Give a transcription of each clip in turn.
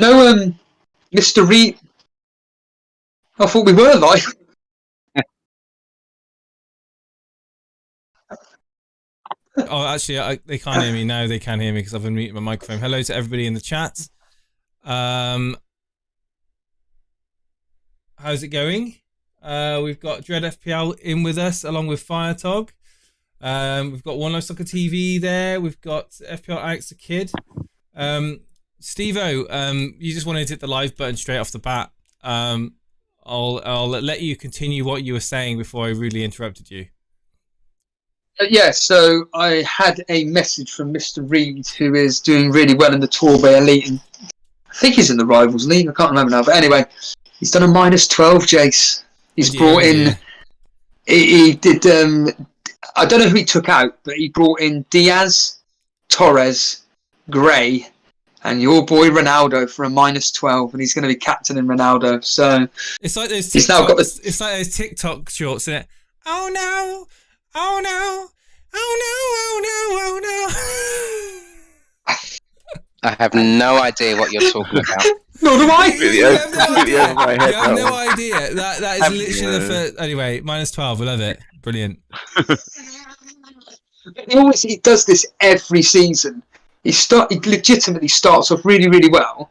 No, Mr. Reed. I thought we were live. Oh, actually, they can't hear me now. They can hear me because I've unmuted my microphone. Hello to everybody in the chat. How's it going? We've got Dread FPL in with us, along with Firetog. We've got One Life Soccer TV there. We've got FPL Alex the Kid. Steve-O, you just wanted to hit the live button straight off the bat. I'll let you continue what you were saying before I rudely interrupted you. Yeah, so I had a message from Mr. Reed, who is doing really well in the Torbay Elite. And I think he's in the Rivals League. I can't remember now. But anyway, he's done a -12, Jace. He's brought in... He did... I don't know who he took out, but he brought in Diaz, Torres, Gray, and your boy Ronaldo for a -12, and he's going to be captaining Ronaldo. So it's like those he's now got the... It's like those TikTok shorts, isn't it? Oh no! Oh no! Oh no! Oh no! Oh no! I have no idea what you're talking about. Nor do I. You have no idea. That is literally the first. Anyway, -12. I love it. Brilliant. He does this every season. He legitimately starts off really, really well,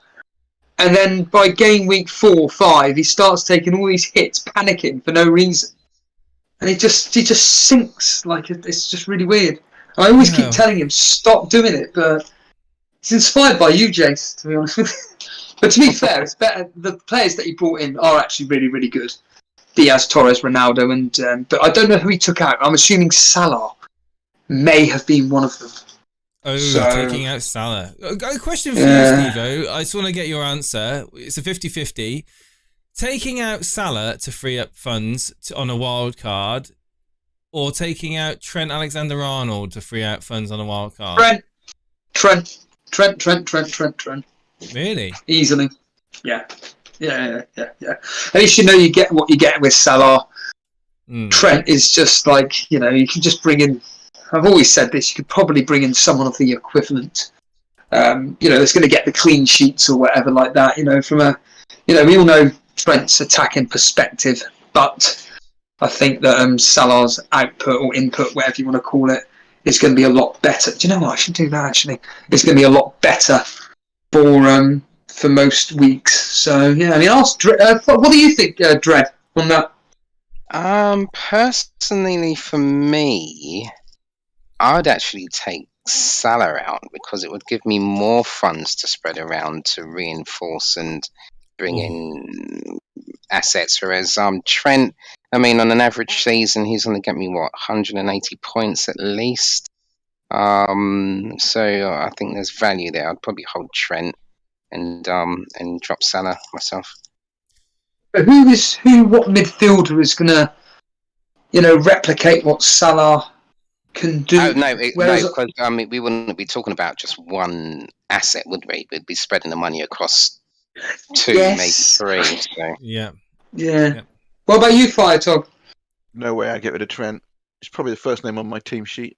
and then by game week 4 or 5, he starts taking all these hits, panicking for no reason. And he just sinks. Like, it's just really weird. I always keep telling him, stop doing it, but he's inspired by you, Jace, to be honest with you. But to be fair, it's better. The players that he brought in are actually really, really good. Diaz, Torres, Ronaldo, and but I don't know who he took out. I'm assuming Salah may have been one of them. Oh, taking out Salah. A question for you, Steve-O. I just want to get your answer. It's a 50-50. Taking out Salah to free up funds on a wild card, or taking out Trent Alexander-Arnold to free out funds on a wild card? Trent. Really? Easily. Yeah. At least you know you get what you get with Salah. Trent is just like, you can just bring in... I've always said this, you could probably bring in someone of the equivalent. That's going to get the clean sheets or whatever like that, from a... we all know Trent's attacking perspective, but I think that Salah's output or input, whatever you want to call it, is going to be a lot better. Do you know what? I should do that, actually. It's going to be a lot better for most weeks. So, yeah, ask Dread. What do you think, Dread, on that? Personally, for me, I'd actually take Salah out because it would give me more funds to spread around to reinforce and bring in assets. Whereas Trent, on an average season, he's going to get me 180 points at least. So I think there's value there. I'd probably hold Trent and drop Salah myself. But what midfielder is going to, replicate what Salah can do? Oh, no, because we wouldn't be talking about just one asset, would we? We'd be spreading the money across 2, maybe 3. So. Yeah. What about you, Firetog? No way I'd get rid of Trent. It's probably the first name on my team sheet.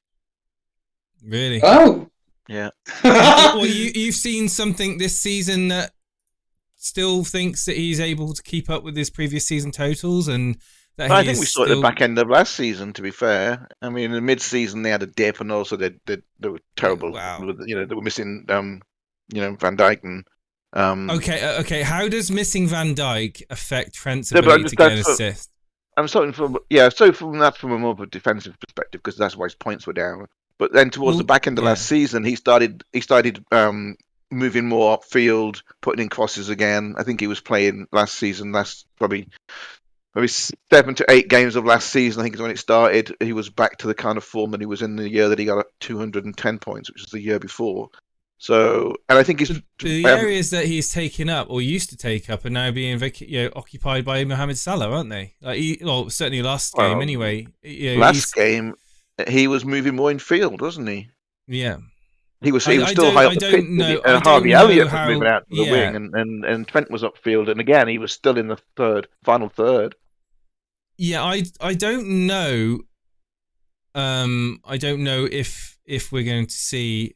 Really? Oh. Yeah. Well, you've seen something this season that still thinks that he's able to keep up with his previous season totals, and that I think we saw it at the back end of last season, to be fair. In the mid-season they had a dip, and also they were terrible. Wow. They were missing Van Dijk and. Okay. How does missing Van Dijk affect Trent's ability to get an assist? I'm starting from a more of a defensive perspective, because that's why his points were down. But then towards the back end of last season, he started moving more upfield, putting in crosses again. I think he was playing probably 7 to 8 games of last season. I think is when it started. He was back to the kind of form that he was in the year that he got 210 points, which was the year before. So, and I think the areas that he's taken up or used to take up are now being occupied by Mohamed Salah, aren't they? Certainly last game anyway. Last game, he was moving more in field, wasn't he? Yeah. He was still high up the pitch. Harvey Elliott was moving out to the wing, and Trent was upfield, and again he was still in the final third. Yeah, I don't know. I don't know if we're going to see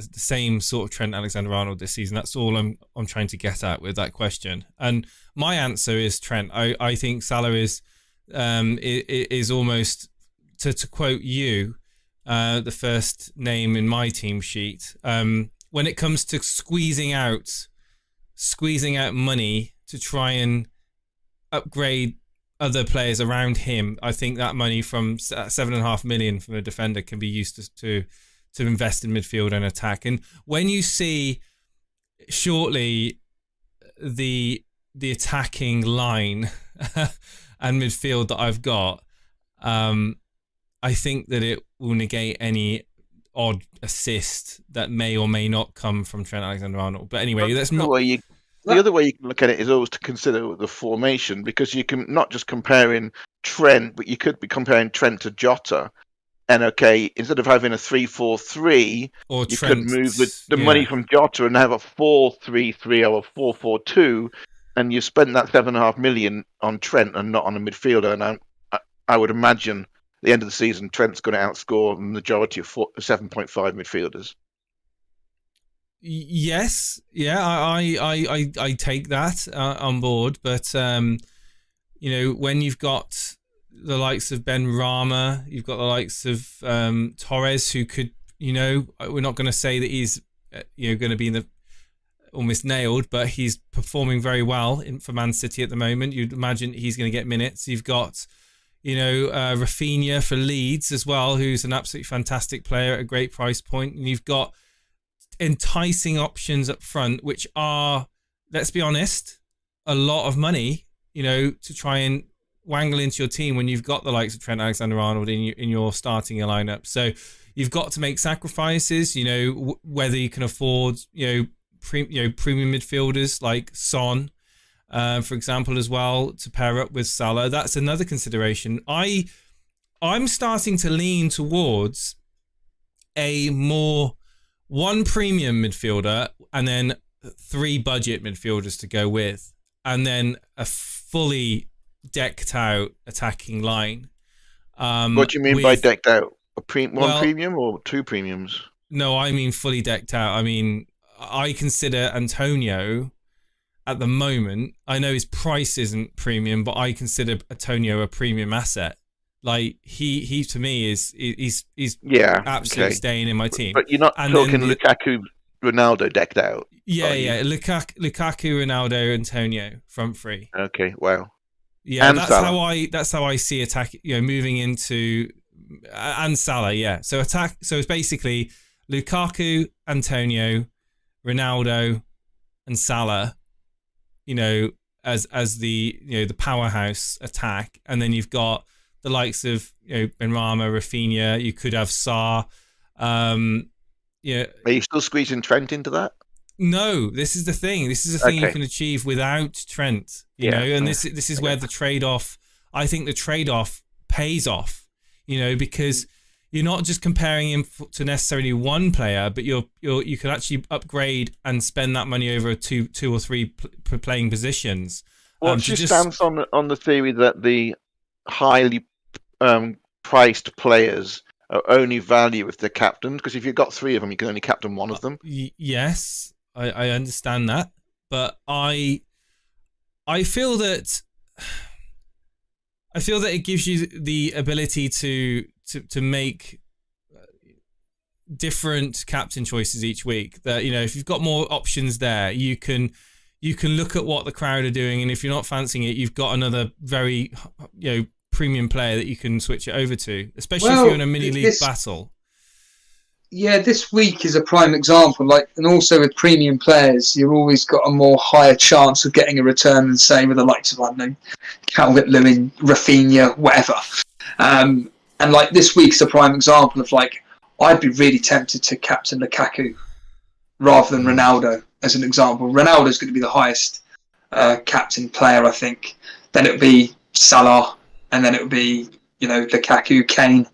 the same sort of Trent Alexander-Arnold this season? That's all I'm trying to get at with that question. And my answer is Trent. I think Salah is almost, to quote you, the first name in my team sheet. When it comes to squeezing out money to try and upgrade other players around him, I think that money from 7.5 million from a defender can be used to invest in midfield and attack. And when you see shortly the attacking line and midfield that I've got, I think that it will negate any odd assist that may or may not come from Trent Alexander-Arnold. But anyway, that's not... The other way you can look at it is always to consider the formation, because you can not just comparing Trent, but you could be comparing Trent to Jota. And okay, instead of having a 3-4-3, you could move the money from Jota and have a 4-3-3 or a 4-4-2, and you spend that 7.5 million on Trent and not on a midfielder. And I would imagine at the end of the season, Trent's going to outscore the majority of 7.5 midfielders. Yes, yeah, I take that on board, but when you've got the likes of Ben Rama, you've got the likes of Torres, who could, we're not going to say that he's going to be in the almost nailed, but he's performing very well for Man City at the moment. You'd imagine he's going to get minutes. You've got Rafinha for Leeds as well, who's an absolutely fantastic player at a great price point, and you've got enticing options up front, which are, let's be honest, a lot of money, to try and wangle into your team when you've got the likes of Trent Alexander-Arnold in your starting lineup. So you've got to make sacrifices, whether you can afford, premium midfielders like Son, for example, as well, to pair up with Salah. That's another consideration. I'm starting to lean towards one premium midfielder and then 3 budget midfielders to go with, and then a fully decked out attacking line. What do you mean by decked out? One premium or 2 premiums? No, I mean fully decked out. I mean, I consider Antonio at the moment, I know his price isn't premium, but I consider Antonio a premium asset. Like he to me he's absolutely staying in my team. But you're not talking Lukaku, Ronaldo decked out. Yeah. Lukaku, Ronaldo, Antonio front 3. Okay, wow. Yeah, and that's how I see attack. Moving into and Salah. Yeah, so attack. So it's basically Lukaku, Antonio, Ronaldo, and Salah. As the the powerhouse attack, and then you've got the likes of Benrahma, Rafinha. You could have Sarr. Are you still squeezing Trent into that? No, this is the thing. This is the thing you can achieve without Trent. And this is where the trade-off. I think the trade-off pays off. Because you're not just comparing him to necessarily one player, but you can actually upgrade and spend that money over two or three playing positions. What's your stance on the theory that the highly priced players are only value if they're captained? Because if you've got 3 of them, you can only captain one of them. Yes, I understand that, but I feel that it gives you the ability to make different captain choices each week. That if you've got more options there, you can look at what the crowd are doing, and if you're not fancying it, you've got another very premium player that you can switch it over to, especially if you're in a mini league battle. Yeah, this week is a prime example. And also with premium players, you've always got a more higher chance of getting a return than say with the likes of Calvert-Lewin, Rafinha, whatever. And this week's a prime example of I'd be really tempted to captain Lukaku rather than Ronaldo as an example. Ronaldo's going to be the highest captain player, I think. Then it would be Salah, and then it would be Lukaku, Kane.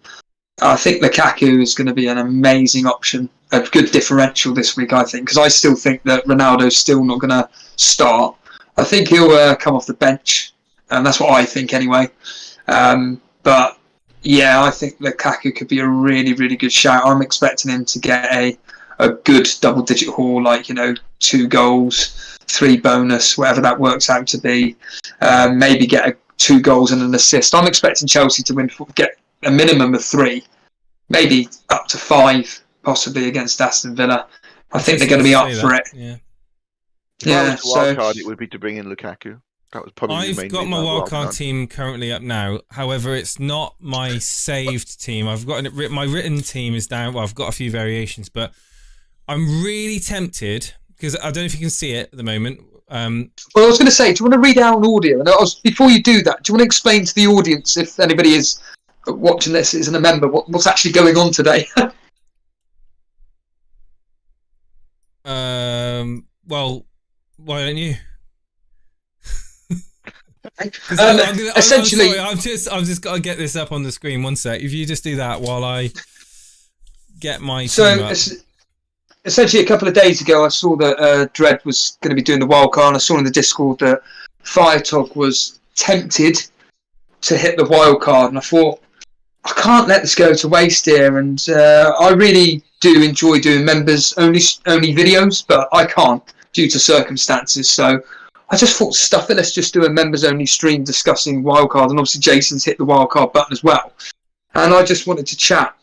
I think Lukaku is going to be an amazing option, a good differential this week, I think, because I still think that Ronaldo's still not going to start. I think he'll come off the bench, and that's what I think anyway. But yeah, I think Lukaku could be a really, really good shout. I'm expecting him to get a a good double-digit haul, like 2 goals, 3 bonus, whatever that works out to be. Maybe get 2 goals and an assist. I'm expecting Chelsea to get a minimum of 3, maybe up to 5, possibly against Aston Villa. I think they're going to be up for it. Yeah. Yeah. Wildcard, it would be to bring in Lukaku. That was probably I've got my wildcard team currently up now. However, it's not my saved team. I've got my written team is down. Well, I've got a few variations, but I'm really tempted because I don't know if you can see it at the moment. Well, I was going to say, do you want to read out an audio? And before you do that, do you want to explain to the audience, if anybody is watching this isn't a member, what's actually going on today? Well, why don't you? Essentially, I've just got to get this up on the screen. One sec. If you just do that while I get my team up. Essentially, a couple of days ago, I saw that Dredd was going to be doing the wildcard, and I saw in the Discord that Firetog was tempted to hit the wildcard, and I thought, I can't let this go to waste here. And I really do enjoy doing members only videos, but I can't due to circumstances. So I just thought, stuff it, let's just do a members only stream discussing wildcard, and obviously Jason's hit the wildcard button as well. And I just wanted to chat,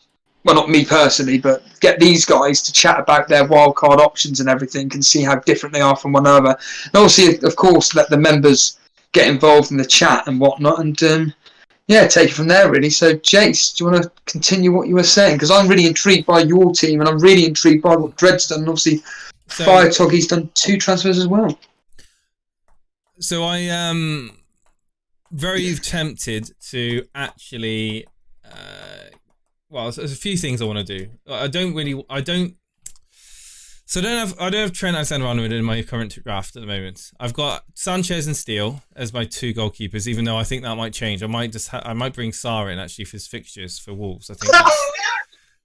well, not me personally, but get these guys to chat about their wildcard options and everything, and see how different they are from one another. And obviously, of course, let the members get involved in the chat and whatnot, and take it from there, really. So, Jace, do you want to continue what you were saying? Because I'm really intrigued by your team, and I'm really intrigued by what Dredd's done. And obviously, Firetog, he's done 2 transfers as well. So I am very tempted to actually. Well, there's a few things I want to do. I don't have Trent Alexander-Arnold in my current draft at the moment. I've got Sanchez and Steele as my 2 goalkeepers, even though I think that might change. I might bring Sarr in actually for his fixtures for Wolves. I think.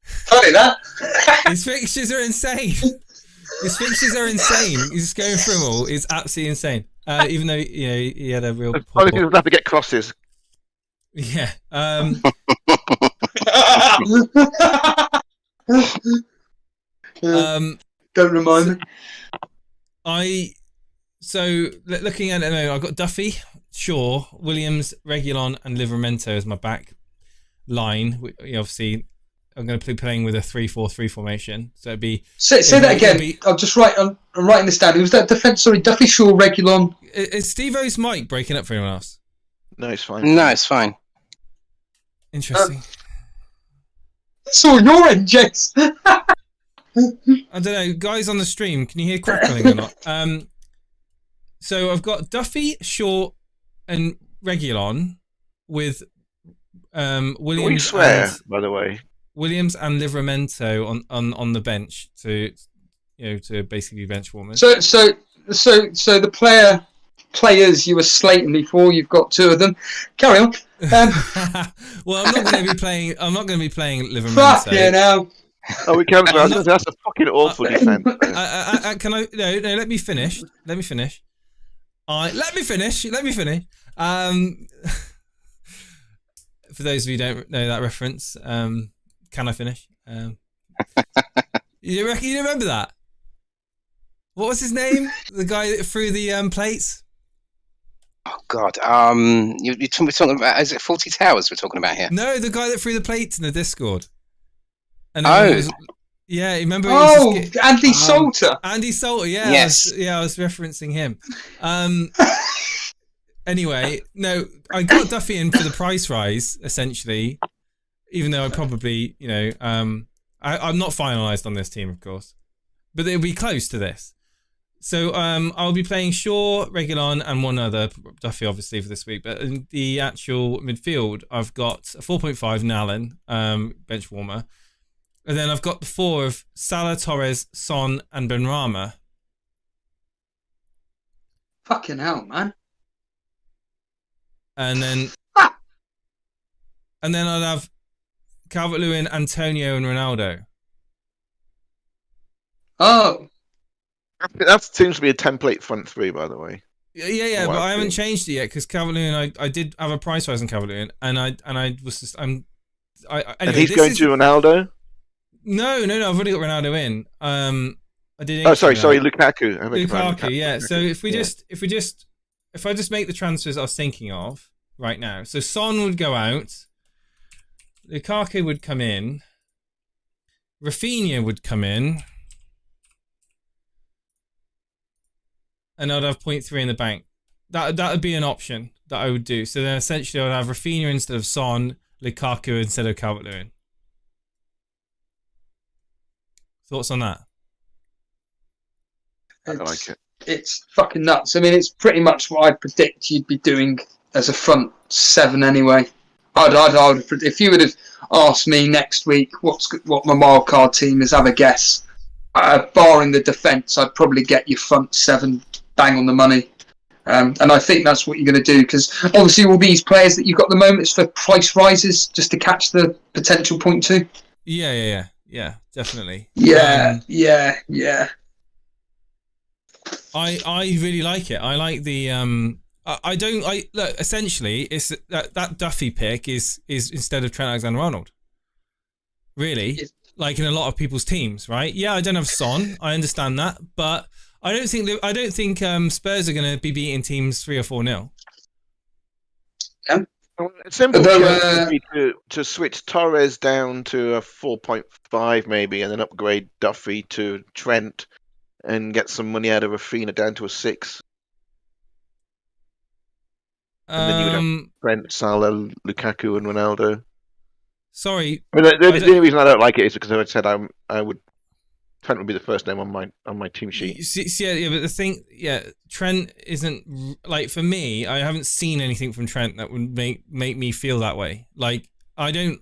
Funny that. His fixtures are insane. He's just going through them all. It's absolutely insane. Even though he had a real. Probably going to have to get crosses. Yeah. Don't remind me. Looking at it now, I've got Duffy, Shaw, Williams, Reguilon, and Livramento as my back line. Obviously, I'm going to be playing with a 3-4-3 formation. So it'd be. Say that again. I'm writing this down. Who's that defense? Sorry, Duffy, Shaw, Reguilon. Is Steve-O's mic breaking up for anyone else? No, it's fine. No, it's fine. Interesting. So your end, Jace. I don't know, guys on the stream. Can you hear crackling or not? So I've got Duffy, Shaw, and Reguilon with Williams. We swear, by the way. Williams and Livramento on the bench to basically bench warmers. So the players you were slating before, you've got 2 of them. Carry on. Well, I'm not going to be playing Livramento. Fuck yeah, now. Oh, we can't. That's a fucking awful defense. Can I? No. Let me finish. Let me finish. For those of you who don't know that reference, can I finish? You remember that? What was his name? The guy that threw the plates. Oh God! We're talking about, is it 40 Towers we're talking about here? No, the guy that threw the plates in the Discord. And yeah, remember? Andy Salter. Andy Salter. Yeah, yes. I was referencing him. Anyway, no, I got Duffy in for the price rise essentially, even though I probably, I'm not finalised on this team, of course, but it'll be close to this. So I'll be playing Shaw, Reguilon, and one other, Duffy obviously for this week. But in the actual midfield, I've got a 4.5 Nallen, bench warmer. And then I've got the 4 of Salah, Torres, Son, and Benrahma. Fucking hell, man. And then I'd have Calvert-Lewin, Antonio, and Ronaldo. Oh. That seems to be a template front 3, by the way. Yeah, but I haven't changed it yet because Calvert-Lewin, I did have a price rise on Calvert-Lewin, and I was just, anyway, and he's going to Ronaldo? No, I've already got Ronaldo in. I did. Oh, sorry, Lukaku. Lukaku, yeah. So if I just make the transfers I was thinking of right now. So Son would go out. Lukaku would come in. Rafinha would come in. And I'd have 0.3 in the bank. That would be an option that I would do. So then essentially I'd have Rafinha instead of Son, Lukaku instead of Calvert-Lewin. Thoughts on that? I like it. It's fucking nuts. I mean, it's pretty much what I'd predict you'd be doing as a front seven anyway. If you would have asked me next week what my wildcard team is, have a guess. Barring the defence, I'd probably get your front seven bang on the money. And I think that's what you're going to do, because obviously all these players that you've got at the moment is for price rises, just to catch the potential 0.2. Yeah, definitely. Yeah. I really like it. I like the look, essentially it's that Duffy pick is instead of Trent Alexander-Arnold. Really? Like in a lot of people's teams, right? Yeah, I don't have Son. I understand that, but I don't think Spurs are going to be beating teams 3 or 4-0. Yeah. It's simple to switch Torres down to a 4.5 maybe, and then upgrade Duffy to Trent, and get some money out of Rafinha down to a 6. And then you would have Trent, Salah, Lukaku, and Ronaldo. Sorry, I mean, the only reason I don't like it is because I said Trent would be the first name on my team sheet. Yeah, but the thing, Trent isn't like, for me. I haven't seen anything from Trent that would make me feel that way. Like I'm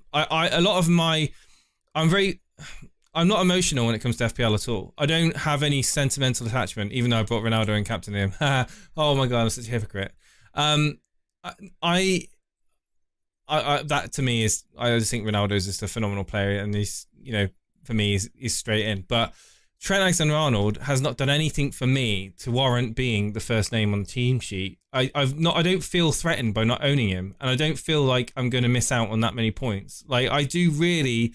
not emotional when it comes to FPL at all. I don't have any sentimental attachment, even though I brought Ronaldo and captained him. Oh my god, I'm such a hypocrite. That to me is, I just think Ronaldo is just a phenomenal player, and he's, for me, he's straight in. But Trent Alexander-Arnold has not done anything for me to warrant being the first name on the team sheet. I don't feel threatened by not owning him, and I don't feel like I'm going to miss out on that many points. Like, I do really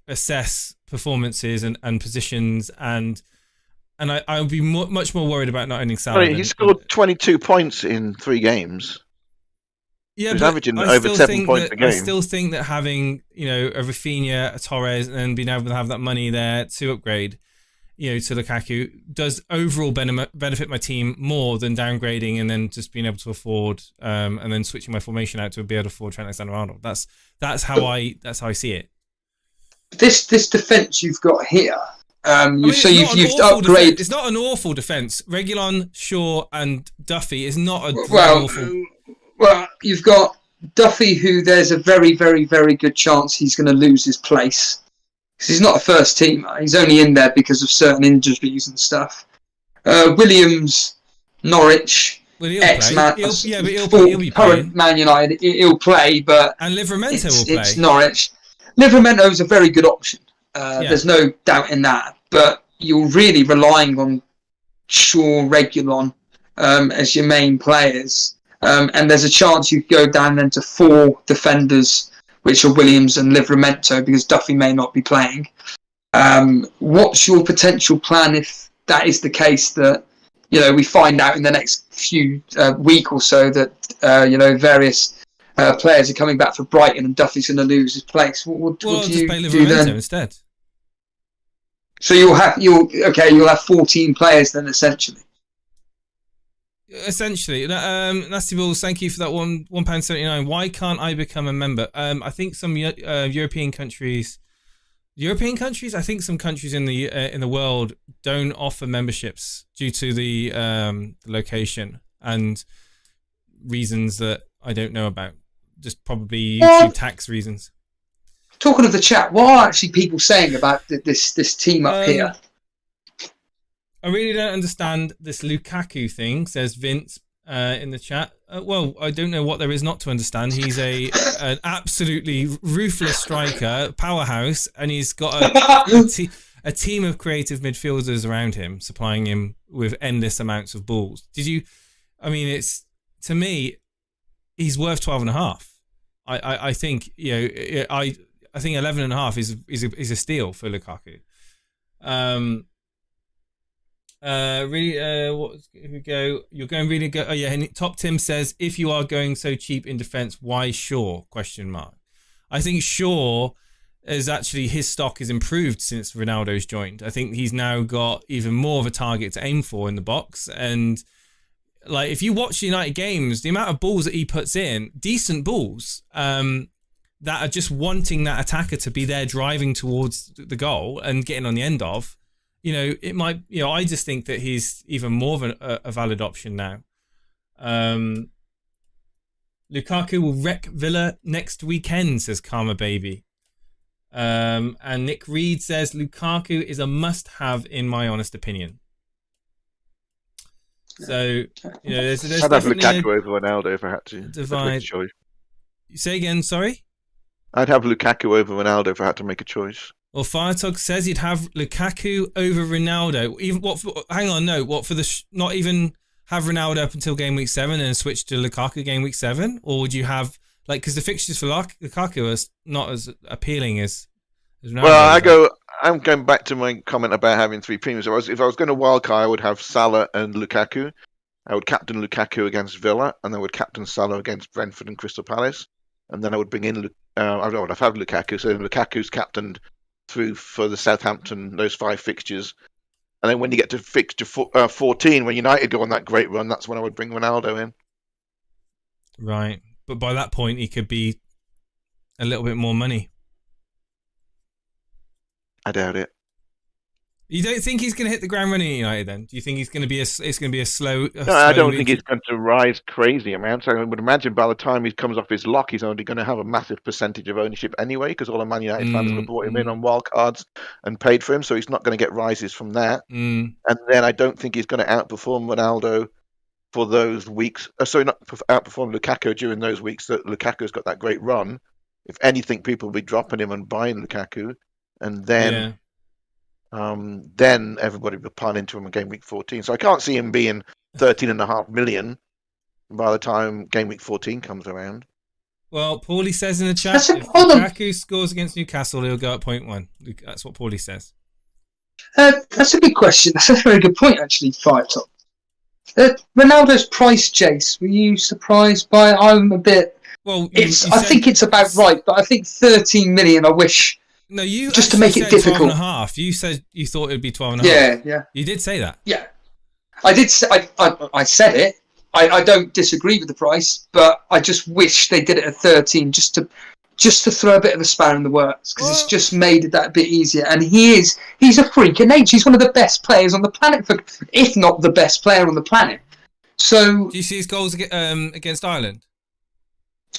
assess performances and positions, and I would be much more worried about not owning Salah. He scored 22 points in 3 games. Yeah, he's but averaging over 7 points a game. I still think that having, a Rafinha, a Torres, and then being able to have that money there to upgrade, to Lukaku, does overall benefit my team more than downgrading and then just being able to afford and then switching my formation out to be able to afford Trent Alexander-Arnold. That's how I see it. This defence you've got here. You've upgraded. It's not an awful defence. Reguilon, Shaw, and Duffy is not a awful. Well, you've got Duffy, who there's a very, very, very good chance he's going to lose his place, because he's not a first teamer. He's only in there because of certain injuries and stuff. Williams, Norwich, ex-Man, he'll be current Man United. He'll play, but and Livramento will play. It's Norwich. Livramento is a very good option. There's no doubt in that. But you're really relying on Shaw, Reguilon as your main players. And there's a chance you go down then to 4 defenders, which are Williams and Livramento, because Duffy may not be playing. What's your potential plan if that is the case, that we find out in the next few week or so that various players are coming back for Brighton and Duffy's going to lose his place? What do you do then? Instead. So you'll have 14 players then, essentially. Essentially, Nasty Balls, thank you for that £1.79. Why can't I become a member? I think some European countries. I think some countries in the world don't offer memberships due to the location and reasons that I don't know about. Just probably YouTube tax reasons. Talking of the chat, what are actually people saying about this team up here? I really don't understand this Lukaku thing, says Vince in the chat. Well, I don't know what there is not to understand. He's an absolutely ruthless striker, powerhouse, and he's got a team of creative midfielders around him, supplying him with endless amounts of balls. To me, he's worth 12.5. I think, I think 11.5 is a steal for Lukaku. Here we go. You're going really good. Oh yeah, and Top Tim says, if you are going so cheap in defense, why Shaw? ? I think Shaw is actually, his stock has improved since Ronaldo's joined. I think he's now got even more of a target to aim for in the box. And like, if you watch United games, the amount of balls that he puts in, decent balls, that are just wanting that attacker to be there driving towards the goal and getting on the end of, it might, I just think that he's even more of a valid option now. Lukaku will wreck Villa next weekend, says Karma Baby. And Nick Reed says Lukaku is a must-have in my honest opinion. So, there's I'd have Lukaku over Ronaldo if I had to. Divide. Choice. Say again, sorry? I'd have Lukaku over Ronaldo if I had to make a choice. Well, Firetog says he'd have Lukaku over Ronaldo. Not even have Ronaldo up until game week 7 and switch to Lukaku game week 7? Or would you have, because the fixtures for Lukaku are not as appealing as Ronaldo? Well, I'm going back to my comment about having 3 premiums. If I was going to wildcard, I would have Salah and Lukaku. I would captain Lukaku against Villa, and I would captain Salah against Brentford and Crystal Palace. And then I would bring in, I'd have Lukaku, so Lukaku's captained through for the Southampton, those 5 fixtures. And then when you get to fixture 14, when United go on that great run, that's when I would bring Ronaldo in. Right. But by that point, he could be a little bit more money. I doubt it. You don't think he's going to hit the ground running at United then? Do you think it's going to be a slow? No, I don't think he's going to rise crazy amounts. I would imagine by the time he comes off his lock, he's only going to have a massive percentage of ownership anyway, because all the Man United fans have brought him in on wildcards and paid for him, so he's not going to get rises from that. And then I don't think he's going to outperform Ronaldo for those weeks. Not outperform Lukaku during those weeks that Lukaku's got that great run. If anything, people will be dropping him and buying Lukaku, and then. Then everybody will pile into him in game week 14. So I can't see him being 13.5 million by the time game week 14 comes around. Well, Paulie says in the chat, if Lukaku scores against Newcastle, he'll go at 0.1. That's what Paulie says. That's a good question. That's a very good point, actually, Firetop. Ronaldo's price, Jace, were you surprised by it? I'm a bit... Well, I think it's about right, but I think 13 million, I wish... No, you just to make it difficult. 12.5. You said you thought it'd be 12.5. Yeah. You did say that. Yeah, I did. I said it. I don't disagree with the price, but I just wish they did it at 13, just to throw a bit of a spanner in the works, because it's just made it that bit easier. And he's a freak of nature. He's one of the best players on the planet, if not the best player on the planet. So, do you see his goals against Ireland?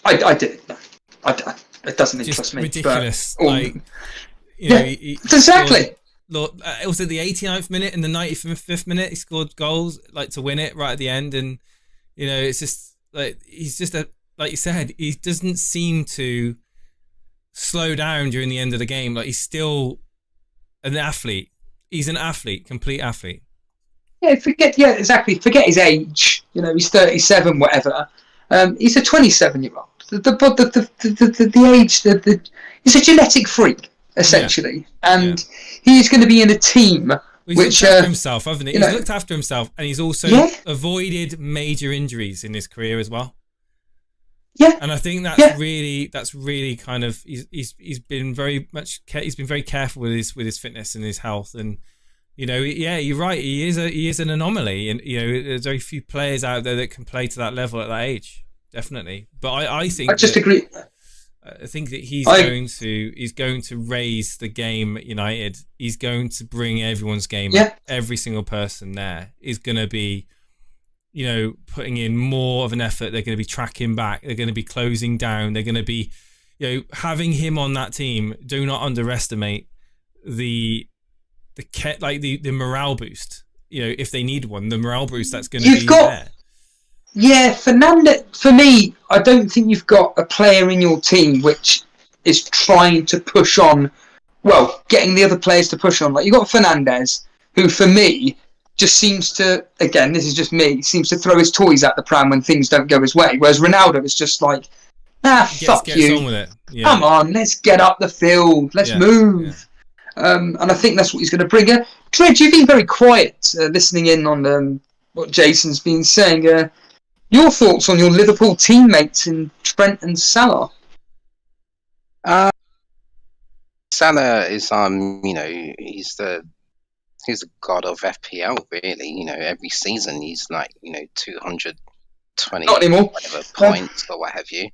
I did. It doesn't interest me. Ridiculous. But, exactly. It was at the 89th minute and the 95th minute. He scored goals to win it right at the end, and it's just he's just like you said. He doesn't seem to slow down during the end of the game. He's still an athlete. He's an athlete, complete athlete. Forget his age. He's 37, whatever. He's a 27-year-old. The age, he's a genetic freak, essentially, and he's going to be in a team he's which looked after himself, hasn't he? He's looked after himself, and he's also avoided major injuries in his career as well. Yeah, and I think that's really kind of he's been very careful with his fitness and his health, and you're right. He is an anomaly, and there's very few players out there that can play to that level at that age. Definitely, but I think I just agree. I think that he's going to raise the game at United. He's going to bring everyone's game up. Every single person there is going to be, putting in more of an effort. They're going to be tracking back. They're going to be closing down. They're going to be, having him on that team. Do not underestimate the morale boost. If they need one, the morale boost that's going to be there. Yeah, Fernandez, for me, I don't think you've got a player in your team which is trying to push on, getting the other players to push on. You've got Fernandez, who for me just seems to, again, this is just me, seems to throw his toys at the pram when things don't go his way. Whereas Ronaldo is just fuck you. On with it. Come on, let's get up the field. Let's move. And I think that's what he's going to bring. Dredge, you've been very quiet listening in on what Jason's been saying. Your thoughts on your Liverpool teammates in Trent and Salah? Salah is he's the god of FPL, really. Every season he's like 220 Not anymore. Whatever points or what have you.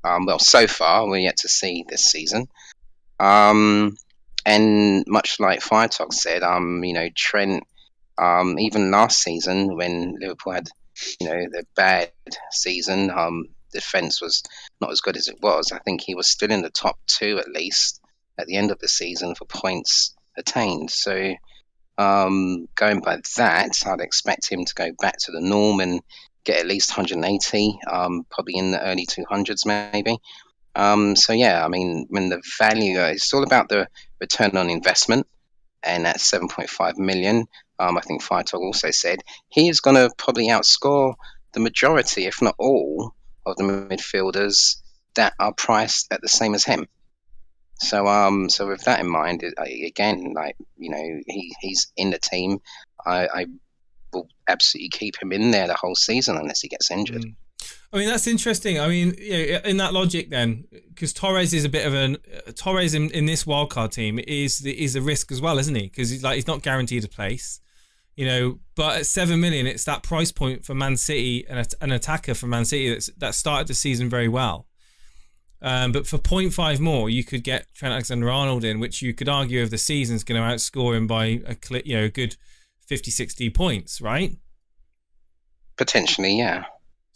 Well, so far we're yet to see this season. And much like Firetalk said, Trent, even last season when Liverpool had the bad season, defense was not as good as it was. I think he was still in the top 2 at least at the end of the season for points attained. So going by that, I'd expect him to go back to the norm and get at least 180, probably in the early 200s maybe. So yeah, I mean, when the value, it's all about the return on investment, and that's 7.5 million. I think Firetalk also said he is going to probably outscore the majority, if not all, of the midfielders that are priced at the same as him. So with that in mind, again, he's in the team. I will absolutely keep him in there the whole season unless he gets injured. I mean, that's interesting. I mean, in that logic then, because Torres is a bit of Torres in this wildcard team is a risk as well, isn't he? Because he's not guaranteed a place, but at 7 million, it's that price point for Man City and an attacker for Man City that started the season very well. But for 0.5 more, you could get Trent Alexander-Arnold in, which you could argue over the season is going to outscore him by a good 50, 60 points, right? Potentially, yeah.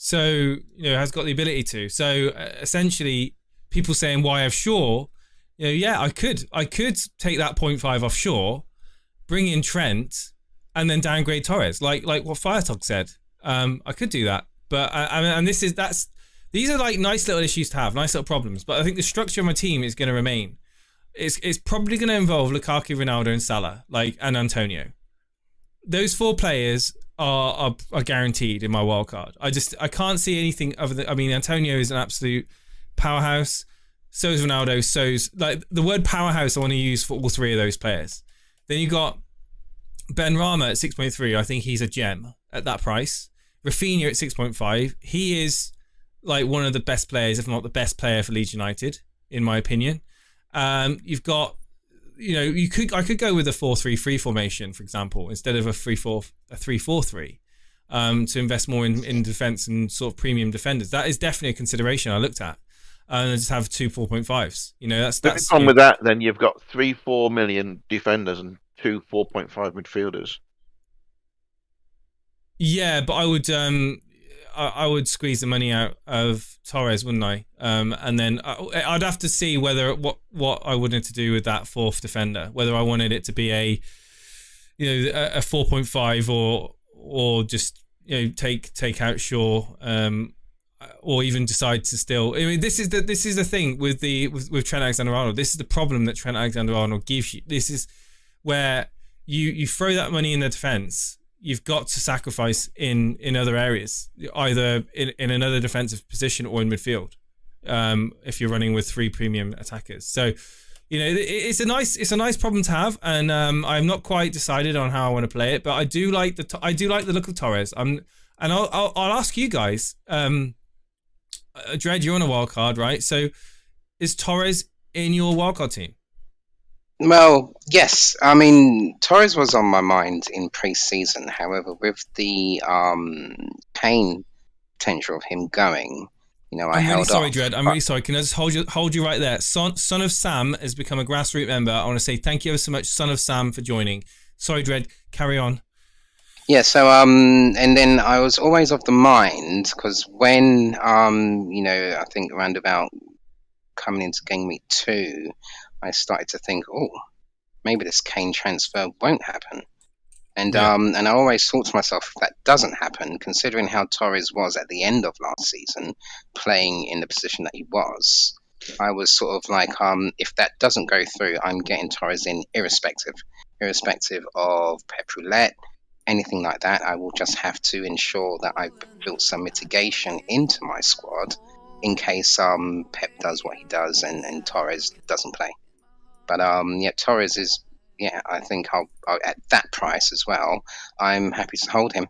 So, has got the ability to. So, essentially, people saying, why have Shaw? I could take that 0.5 off Shaw, bring in Trent, and then downgrade Torres, like what Firetalk said. I could do that. But, these are like nice little issues to have, nice little problems. But I think the structure of my team is going to remain. It's probably going to involve Lukaku, Ronaldo, and Salah, and Antonio. Those 4 players are guaranteed in my wildcard. I can't see anything other than, Antonio is an absolute powerhouse. So is Ronaldo. So's the word powerhouse I want to use for all 3 of those players. Then you got Ben Rama at 6.3. I think he's a gem at that price. Rafinha at 6.5. He is one of the best players, if not the best player for Leeds United, in my opinion. You've got, I could go with a 4-3-3 formation, for example, instead of a 3-4-3, to invest more in defense and sort of premium defenders. That is definitely a consideration I looked at. And I just have 2 4.5s. That's the problem with that. Then you've got 3-4 million defenders and 2 4.5 midfielders. Yeah, but I would squeeze the money out of Torres, wouldn't I? And then I'd have to see whether what I wanted to do with that 4th defender, whether I wanted it to be a 4.5 or just take out Shaw, or even decide to still. I mean, this is the thing with Trent Alexander-Arnold. This is the problem that Trent Alexander-Arnold gives you. This is where you throw that money in the defense. You've got to sacrifice in other areas, either in another defensive position or in midfield, if you're running with 3 premium attackers. So, it's a nice problem to have, and I'm not quite decided on how I want to play it, but I do like the look of Torres. I'll ask you guys. Dred, you're on a wild card, right? So, is Torres in your wildcard team? Well, yes. I mean, Torres was on my mind in pre-season. However, with the Kane potential of him going, I held off. Sorry, Dred. I'm really sorry. Can I just hold you right there? Son of Sam has become a grassroots member. I want to say thank you ever so much, Son of Sam, for joining. Sorry, Dred. Carry on. Yeah. So and then I was always of the mind, because when I think around about coming into Gameweek 2. I started to think, maybe this Kane transfer won't happen. And and I always thought to myself, if that doesn't happen, considering how Torres was at the end of last season, playing in the position that he was, I was sort of like, if that doesn't go through, I'm getting Torres in irrespective of Pep Roulette, anything like that. I will just have to ensure that I've built some mitigation into my squad in case Pep does what he does and Torres doesn't play. But Torres is, I think I'll at that price as well. I'm happy to hold him.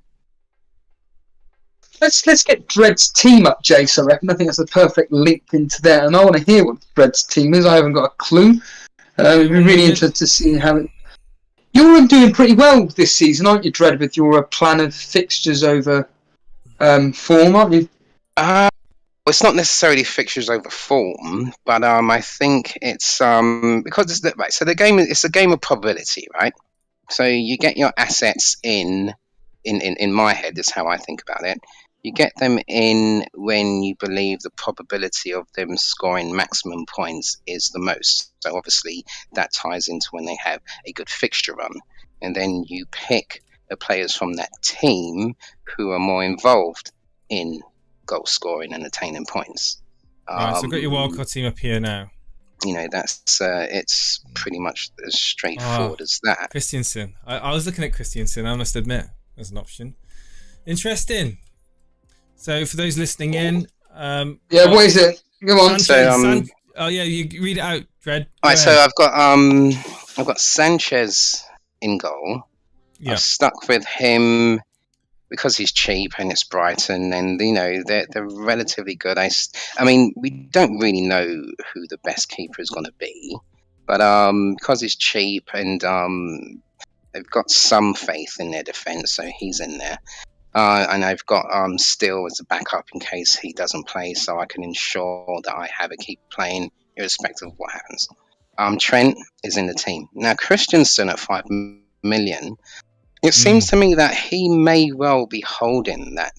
Let's get Dread's team up, Jace. I reckon. I think that's the perfect link into there, and I want to hear what Dread's team is. I haven't got a clue. I'd be really interested to see how it. You're doing pretty well this season, aren't you, Dread? With your plan of fixtures over form, aren't you? It's not necessarily fixtures over form, but I think it's because it's right. So the game it's a game of probability, right? So you get your assets in my head is how I think about it. You get them in when you believe the probability of them scoring maximum points is the most. So obviously that ties into when they have a good fixture run, and then you pick the players from that team who are more involved in goal scoring and attaining points. Right, so I've got your wildcard team up here now. That's it's pretty much as straightforward as that. Christensen. I was looking at Christensen, I must admit, as an option. Interesting. So for those listening in, what is it? Go on. Sanchez, you read it out, Dread. Alright, so I've got Sanchez in goal. Yeah. I've stuck with him because he's cheap and it's Brighton, and they're relatively good. I mean, we don't really know who the best keeper is going to be, but because he's cheap and they've got some faith in their defence, so he's in there. And I've got Steele as a backup in case he doesn't play, so I can ensure that I have a keeper playing irrespective of what happens. Trent is in the team now. Christensen at 5 million. It seems to me that he may well be holding that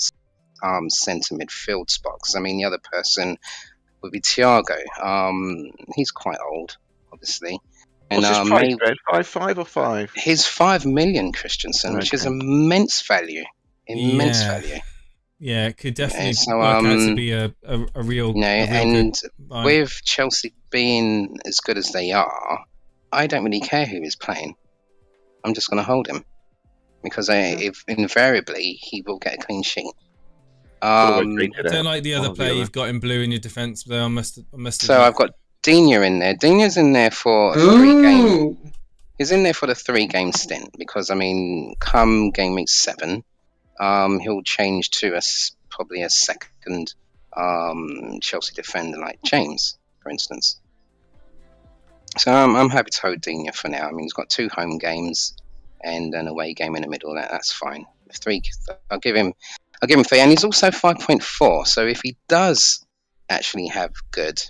centre midfield spot, because I mean the other person would be Thiago. He's quite old, obviously. And what's his price, Red? 5 or 5? He's 5 million, Christensen, which is immense value. Value. Yeah, it could definitely work out to be a real. With Chelsea being as good as they are, I don't really care who is playing. I'm just going to hold him because if invariably he will get a clean sheet. I don't like the other player you've got in blue in your defence, though. I must. So I've got Thier in there. Thier's in there for a 3-game. He's in there for the 3-game stint because I mean, come Gameweek 7. He'll change to probably a second Chelsea defender like James, for instance. So I'm happy to hold Thier for now. I mean, he's got 2 home games and an away game in the middle. That's fine. 3, I'll give him 3, and he's also 5.4. So if he does actually have good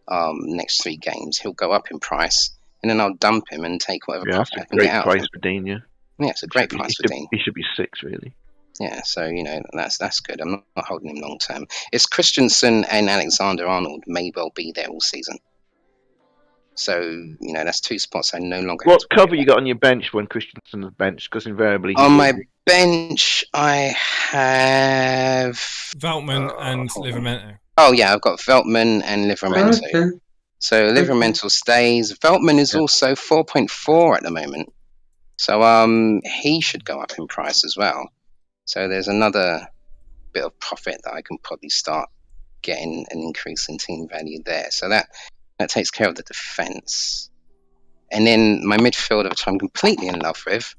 next 3 games, he'll go up in price, and then I'll dump him and take whatever profit I can get out. Great price for Thier. Yeah, it's a great price for Thier. He should be 6, really. Yeah, so that's good. I'm not holding him long term. It's Christensen and Alexander-Arnold may well be there all season. So that's 2 spots I no longer. What cover you got on your bench when Christensen is bench? Because invariably on my bench I have Veltman and Livramento. Oh yeah, I've got Veltman and Livramento. Okay. So Livramento stays. Veltman is also 4.4 at the moment. So he should go up in price as well. So there's another bit of profit that I can probably start getting an increase in team value there. So that takes care of the defence. And then my midfielder, which I'm completely in love with,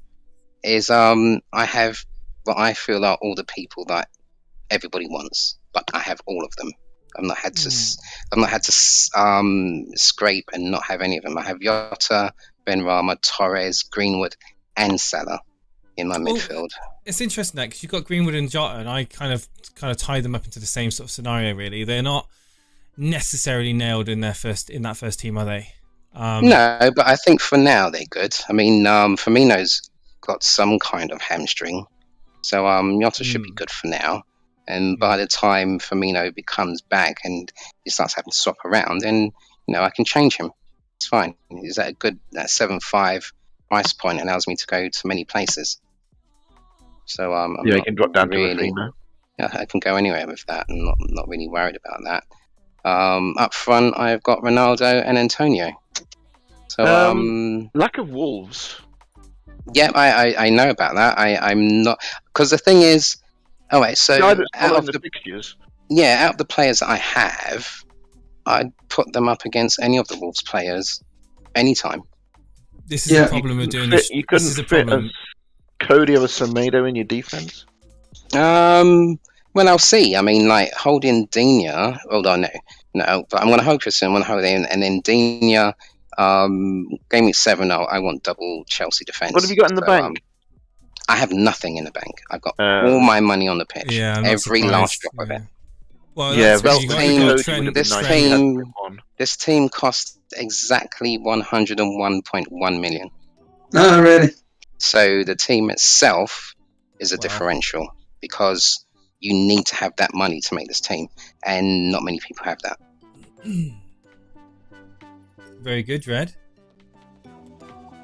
is I have what I feel are all the people that everybody wants, but I have all of them. I've not had to scrape and not have any of them. I have Jota, Benrahma, Torres, Greenwood, and Salah in my midfield. It's interesting that because you've got Greenwood and Jota, and I kind of tie them up into the same sort of scenario. Really, they're not necessarily nailed in that first team, are they? No, but I think for now they're good. I mean, Firmino's got some kind of hamstring, so Jota should be good for now. And by the time Firmino becomes back and he starts having to swap around, then I can change him. It's fine. Is that a good? That 7.5 price point allows me to go to many places. So you can drop down to a 3 now. Yeah, I can go anywhere with that. I'm not really worried about that. Up front, I've got Ronaldo and Antonio. So lack of Wolves. Yeah, I know about that. I'm not, because the thing is, so out of the fixtures. out of the players that I have, I'd put them up against any of the Wolves players anytime. This is the problem with doing this. You couldn't fit a Cody or a Semedo in your defense? Well, I'll see. I mean, like, holding Digne, although no, but I'm going to hold Christian, I'm going to hold him, and then Digne, Game Week 7, I want double Chelsea defence. What have you got in the bank? I have nothing in the bank. I've got all my money on the pitch. Yeah, every last drop of it. Well, this team cost exactly 101.1 million. Oh, really? So the team itself is a differential, because you need to have that money to make this team, and not many people have that. Very good, Red.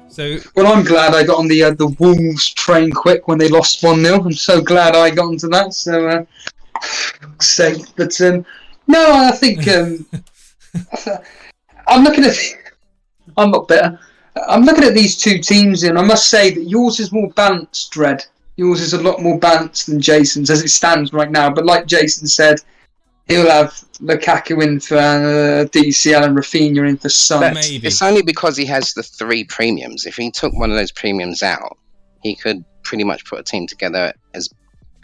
So, well, I'm glad I got on the Wolves train quick when they lost 1-0. I'm so glad I got onto that. So, but no, I think I'm looking at. I'm not better. I'm looking at these two teams, and I must say that yours is more balanced, Red. Yours is a lot more balanced than Jason's as it stands right now. But like Jason said, he'll have Lukaku in for DCL and Rafinha in for Son. Maybe. It's only because he has the 3 premiums. If he took one of those premiums out, he could pretty much put a team together as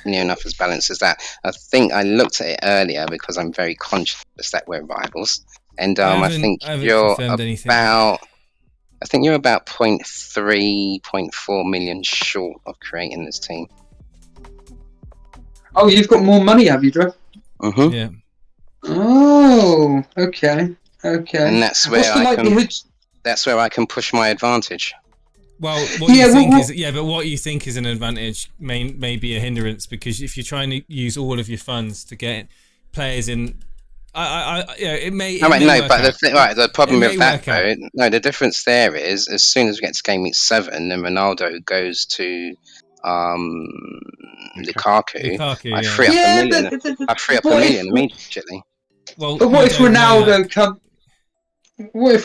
near enough as balanced as that. I think I looked at it earlier because I'm very conscious that we're rivals. And I think you're about 0.3, 0.4 million short of creating this team. Oh, you've got more money, have you, Drew? Mm-hmm. Yeah. Oh, okay. And that's where I can push my advantage. Well, what you think is an advantage may be a hindrance, because if you're trying to use all of your funds to get players in, it may. The problem with that, though, the difference there is, as soon as we get to Game Week 7 and Ronaldo goes to Lukaku, I free up $1 million. I free up $1 million immediately. Well, but what if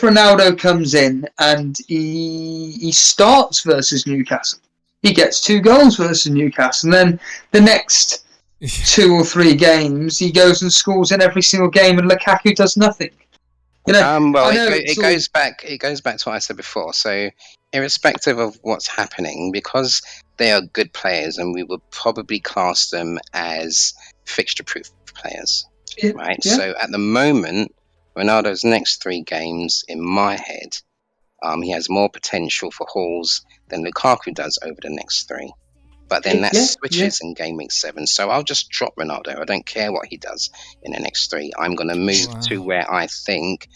Ronaldo comes in and he starts versus Newcastle? He gets 2 goals versus Newcastle, and then the next 2 or 3 games he goes and scores in every single game, and Lukaku does nothing. You know, it goes back to what I said before. So, irrespective of what's happening, because they are good players, and we would probably class them as fixture-proof players, right? Yeah. So, at the moment, Ronaldo's next 3 games, in my head, he has more potential for hauls than Lukaku does over the next 3. But then that switches in Game Week 7. So I'll just drop Ronaldo. I don't care what he does in the next 3. I'm going to move to where I think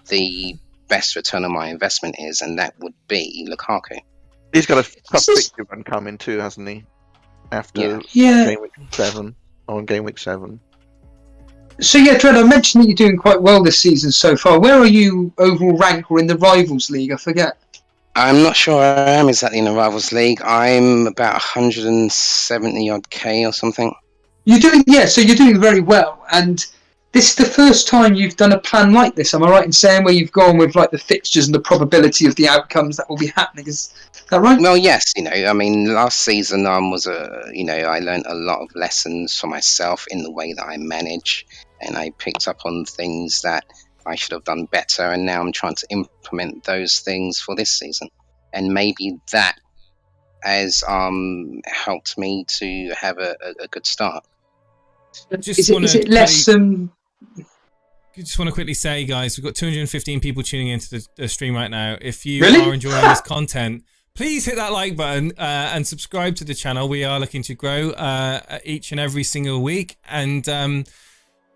the best return on my investment is, and that would be Lukaku. He's got a tough fixture run coming too, hasn't he? After Game Week 7, on Game Week 7. So Trent, I mentioned that you're doing quite well this season so far. Where are you overall rank, or in the Rivals League? I forget. I'm not sure I am exactly in the Rivals League. I'm about 170 odd K or something. So you're doing very well. And this is the first time you've done a plan like this. Am I right in saying, where you've gone with like the fixtures and the probability of the outcomes that will be happening? Is that right? Well, yes. I mean, last season I learned a lot of lessons for myself in the way that I manage, and I picked up on things that I should have done better, and now I'm trying to implement those things for this season, and maybe that has helped me to have a good start. Is it less? I just want to quickly say, guys, we've got 215 people tuning into the stream right now. If you are enjoying this content, please hit that like button and subscribe to the channel. We are looking to grow each and every single week, and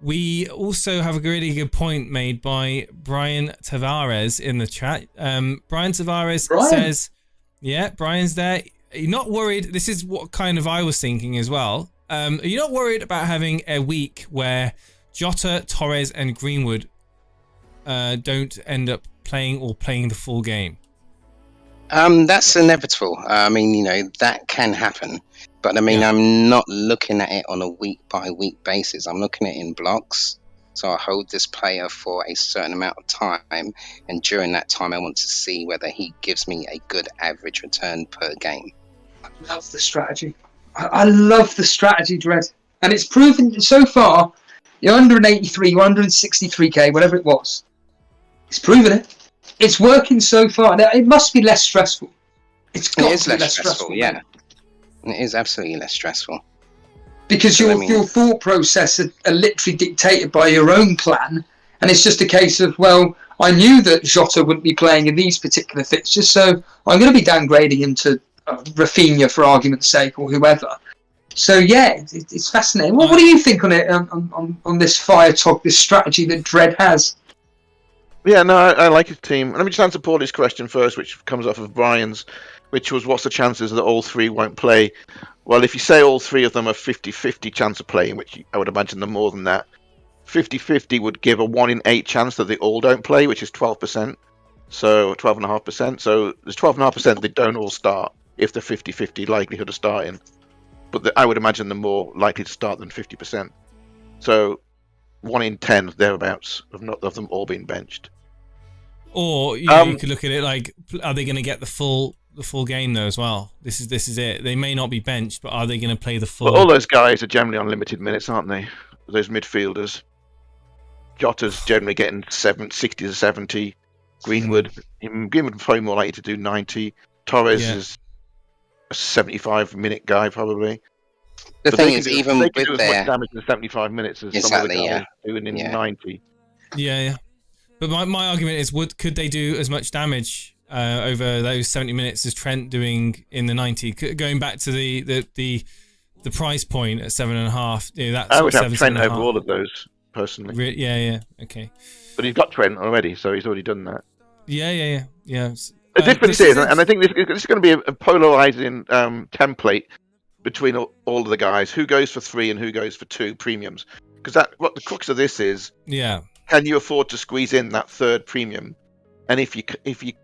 we also have a really good point made by Brian Tavares in the chat. Brian Tavares says, Brian's there. You're not worried. This is what kind of I was thinking as well. Are you not worried about having a week where Jota, Torres, and Greenwood don't end up playing the full game? That's inevitable. I mean, that can happen. But I mean, I'm not looking at it on a week-by-week basis. I'm looking at it in blocks. So I hold this player for a certain amount of time, and during that time, I want to see whether he gives me a good average return per game. I love the strategy. I love the strategy, Dredd. And it's proven so far, You're 183, you're 163k, whatever it was. It's proven it. It's working so far. Now, it must be less stressful. It is less stressful. Yeah, it is absolutely less stressful. Because your thought process are literally dictated by your own plan, and it's just a case of, well, I knew that Jota wouldn't be playing in these particular fixtures, so I'm going to be downgrading him to Rafinha for argument's sake, or whoever. So yeah, it's fascinating. What do you think on it, on this fire talk, this strategy that Dredd has? Yeah, no, I like his team. Let me just answer Paulie's question first, which comes off of Brian's, which was, what's the chances that all three won't play? Well, if you say all three of them are 50-50 chance of playing, which I would imagine they're more than that, 50-50 would give a 1 in 8 chance that they all don't play, which is 12%. So 12.5%. So there's 12.5% they don't all start if they're 50-50 likelihood of starting. But I would imagine they're more likely to start than 50%. So 1 in 10 thereabouts of them all being benched. Or you could look at it like, are they going to get the full game though as well? This is it. They may not be benched, but are they going to play the full? Well, all those guys are generally on limited minutes, aren't they? Those midfielders. Jota's generally getting 60 to 70. Greenwood probably more likely to do 90. Torres is a 75-minute guy probably. The thing is, even with as much damage in 75 minutes as some of the guys doing in 90. Yeah. But my argument is, could they do as much damage over those 70 minutes as Trent doing in the 90? Going back to the price point at 7.5. I would have Trent over all of those personally. Yeah. Okay. But he's got Trent already, so he's already done that. Yeah. The difference is, and I think this is going to be a polarizing template between all of the guys, who goes for 3 and who goes for 2 premiums. Because what the crux of this is, can you afford to squeeze in that third premium? And if you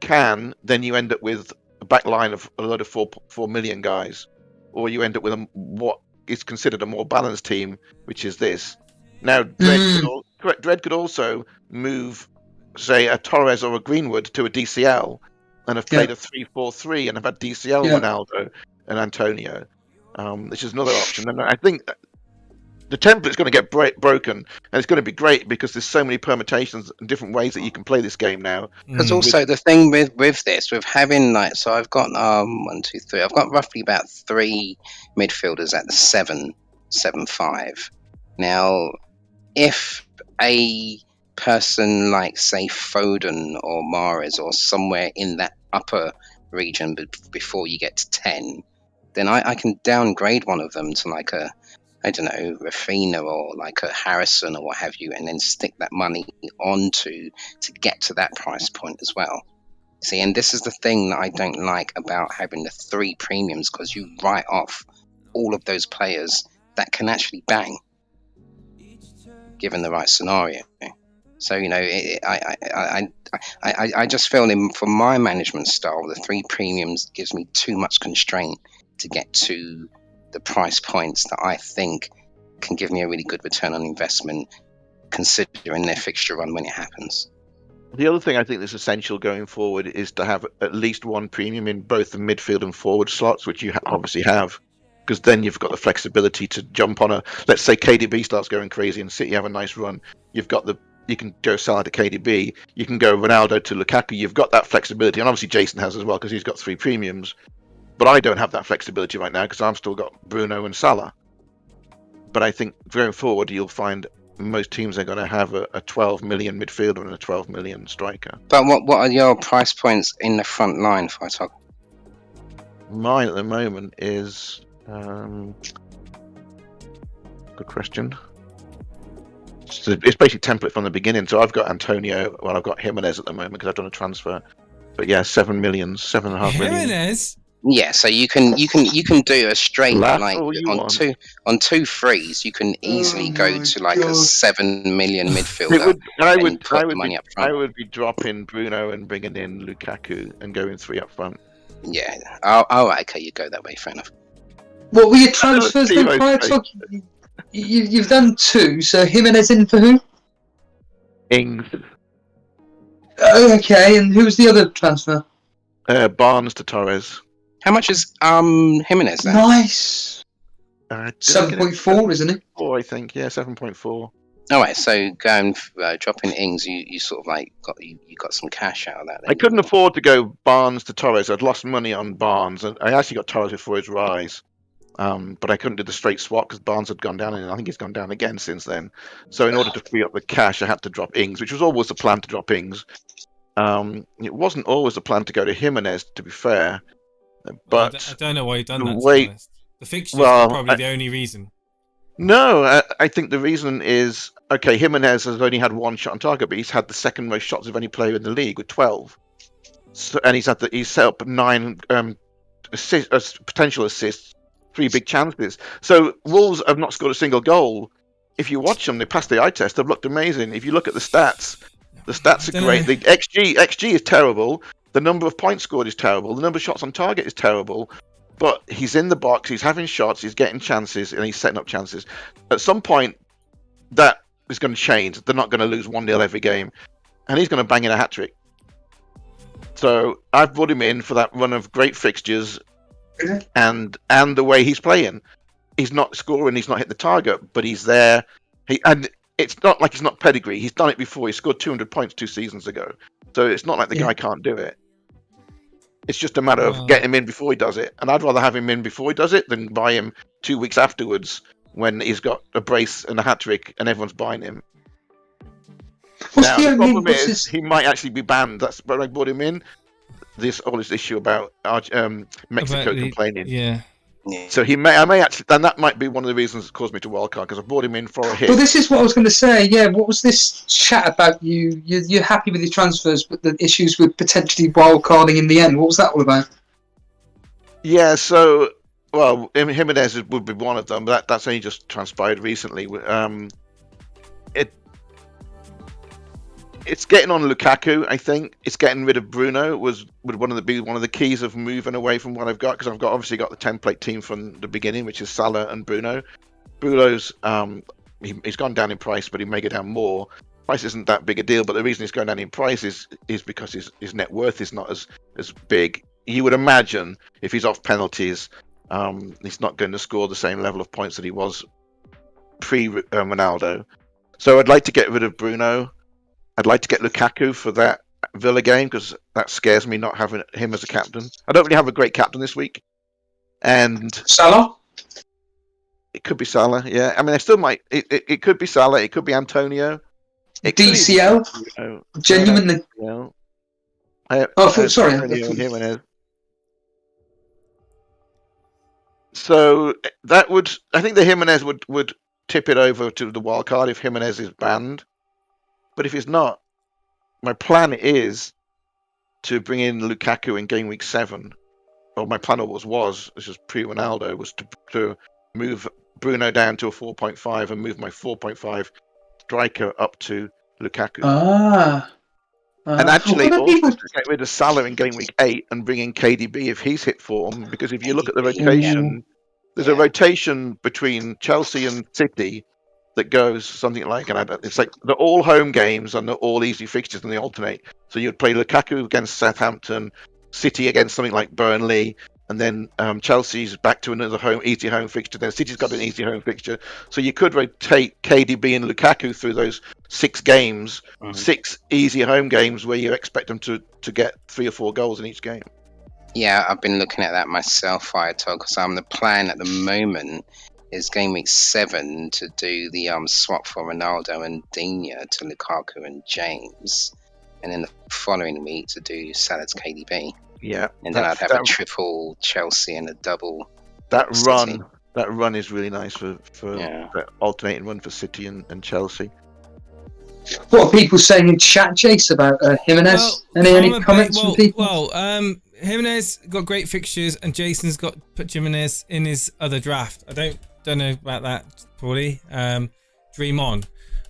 can, then you end up with a back line of a load of 4 million guys, or you end up with what is considered a more balanced team, which is this. Now, Dredd could also move, say, a Torres or a Greenwood to a DCL and have played a 3-4-3 and have had DCL Ronaldo and Antonio, which is another option. And I think the template is going to get broken, and it's going to be great because there's so many permutations and different ways that you can play this game now. Because also the thing with this, with having so I've got 1, 2, 3. I've got roughly about 3 midfielders at the 7.5. Now, if a person like, say, Foden or Mahrez or somewhere in that upper region before you get to 10, then I can downgrade one of them to like a, I don't know, Rafinha or like a Harrison or what have you, and then stick that money onto to get to that price point as well. See, and this is the thing that I don't like about having the 3 premiums, because you write off all of those players that can actually bang, given the right scenario. So I just feel for my management style, the 3 premiums gives me too much constraint to get to the price points that I think can give me a really good return on investment, considering their fixture run when it happens. The other thing I think that's essential going forward is to have at least 1 premium in both the midfield and forward slots, which you obviously have, because then you've got the flexibility to jump on let's say KDB starts going crazy and City have a nice run. You can go Salah to KDB, you can go Ronaldo to Lukaku. You've got that flexibility, and obviously Jason has as well because he's got 3 premiums. But I don't have that flexibility right now because I've still got Bruno and Salah. But I think going forward, you'll find most teams are going to have a 12 million midfielder and a 12 million striker. But what are your price points in the front line for talk? Mine at the moment is good question. It's basically template from the beginning. So I've got Antonio. Well, I've got Jimenez at the moment because I've done a transfer. But yeah, 7 million, 7.5 million. Jimenez. Yeah, so you can do a straight on 2 frees. You can easily go to like a 7 million midfielder. I would be dropping Bruno and bringing in Lukaku and going 3 up front. Yeah. Oh, okay, you go that way. Fair enough. What were your transfers then, prior talk? You've done 2. So Jimenez in for who? Ings. Oh, okay, and who was the other transfer? Barnes to Torres. How much is Jimenez then? Nice. 7.4, isn't it? 4, I think. Yeah, 7.4. All right, so going dropping Ings, you sort of like you got some cash out of that. Then. I couldn't afford to go Barnes to Torres. I'd lost money on Barnes, and I actually got Torres before his rise. But I couldn't do the straight swap because Barnes had gone down, and I think he's gone down again since then. So in order to free up the cash, I had to drop Ings, which was always the plan to drop Ings. It wasn't always the plan to go to Jimenez, to be fair. But I don't know why you've done that. The fixtures are probably the only reason. No, I think the reason is, okay, Jimenez has only had one shot on target, but he's had the second most shots of any player in the league with 12. So, and he's set up 9 potential assists, 3 big chances. So Wolves have not scored a single goal. If you watch them, they passed the eye test. They've looked amazing. If you look at the stats are great. The XG is terrible. The number of points scored is terrible. The number of shots on target is terrible. But he's in the box, he's having shots, he's getting chances, and he's setting up chances. At some point, that is going to change. They're not going to lose 1-0 every game. And he's going to bang in a hat-trick. So I've brought him in for that run of great fixtures and the way he's playing. He's not scoring, he's not hit the target, but he's there. And it's not like he's not pedigree. He's done it before. He scored 200 points 2 seasons ago. So it's not like the guy can't do it. It's just a matter of getting him in before he does it. And I'd rather have him in before he does it than buy him 2 weeks afterwards when he's got a brace and a hat-trick and everyone's buying him. The problem is he might actually be banned. That's when I brought him in. All this issue about Mexico complaining. Yeah. So I may actually, and that might be one of the reasons that caused me to wildcard, because I brought him in for a hit. Well, this is what I was going to say. Yeah, what was this chat about? You're happy with your transfers, but the issues with potentially wildcarding in the end. What was that all about? Yeah, so Jimenez would be one of them. But that's only just transpired recently. It's getting on Lukaku. I think it's getting rid of Bruno would one of the keys of moving away from what I've got, because I've obviously got the template team from the beginning, which is Salah and Bruno. Bruno's he's gone down in price, but he may go down more. Price isn't that big a deal, but the reason he's going down in price is because his net worth is not as big. You would imagine if he's off penalties, he's not going to score the same level of points that he was pre-Ronaldo. So I'd like to get rid of Bruno. I'd like to get Lukaku for that Villa game, because that scares me not having him as a captain. I don't really have a great captain this week. And Salah? It could be Salah, yeah. I mean, I still might. It could be Salah. It could be Antonio. DCL? Genuinely? Sorry. Antonio. So that would, I think the Jimenez would tip it over to the wildcard if Jimenez is banned. But if it's not, my plan is to bring in Lukaku in game week 7. Or my plan was this is pre-Ronaldo, was to move Bruno down to a 4.5 and move my 4.5 striker up to Lukaku. And actually, also to get rid of Salah in game week 8 and bring in KDB if he's hit form, because if you look at the rotation, there's a rotation between Chelsea and City that goes something like, it's like they're all home games and they're all easy fixtures and they alternate. So you'd play Lukaku against Southampton, City against something like Burnley, and then Chelsea's back to another easy home fixture. Then City's got an easy home fixture. So you could rotate KDB and Lukaku through those 6 games, 6 easy home games where you expect them to get 3 or 4 goals in each game. Yeah, I've been looking at that myself, Firetalk, because the plan at the moment is game week 7 to do the swap for Ronaldo and Digne to Lukaku and James, and then the following week to do Salah to KDB. Yeah, and then I'd have a triple Chelsea and a double. That run is really nice for the alternating run for City and Chelsea. What are people saying in chat, Jace, about Jimenez? Any comments from people? Jimenez got great fixtures, and Jason's got put Jimenez in his other draft. I don't know about that, Paulie. Dream on.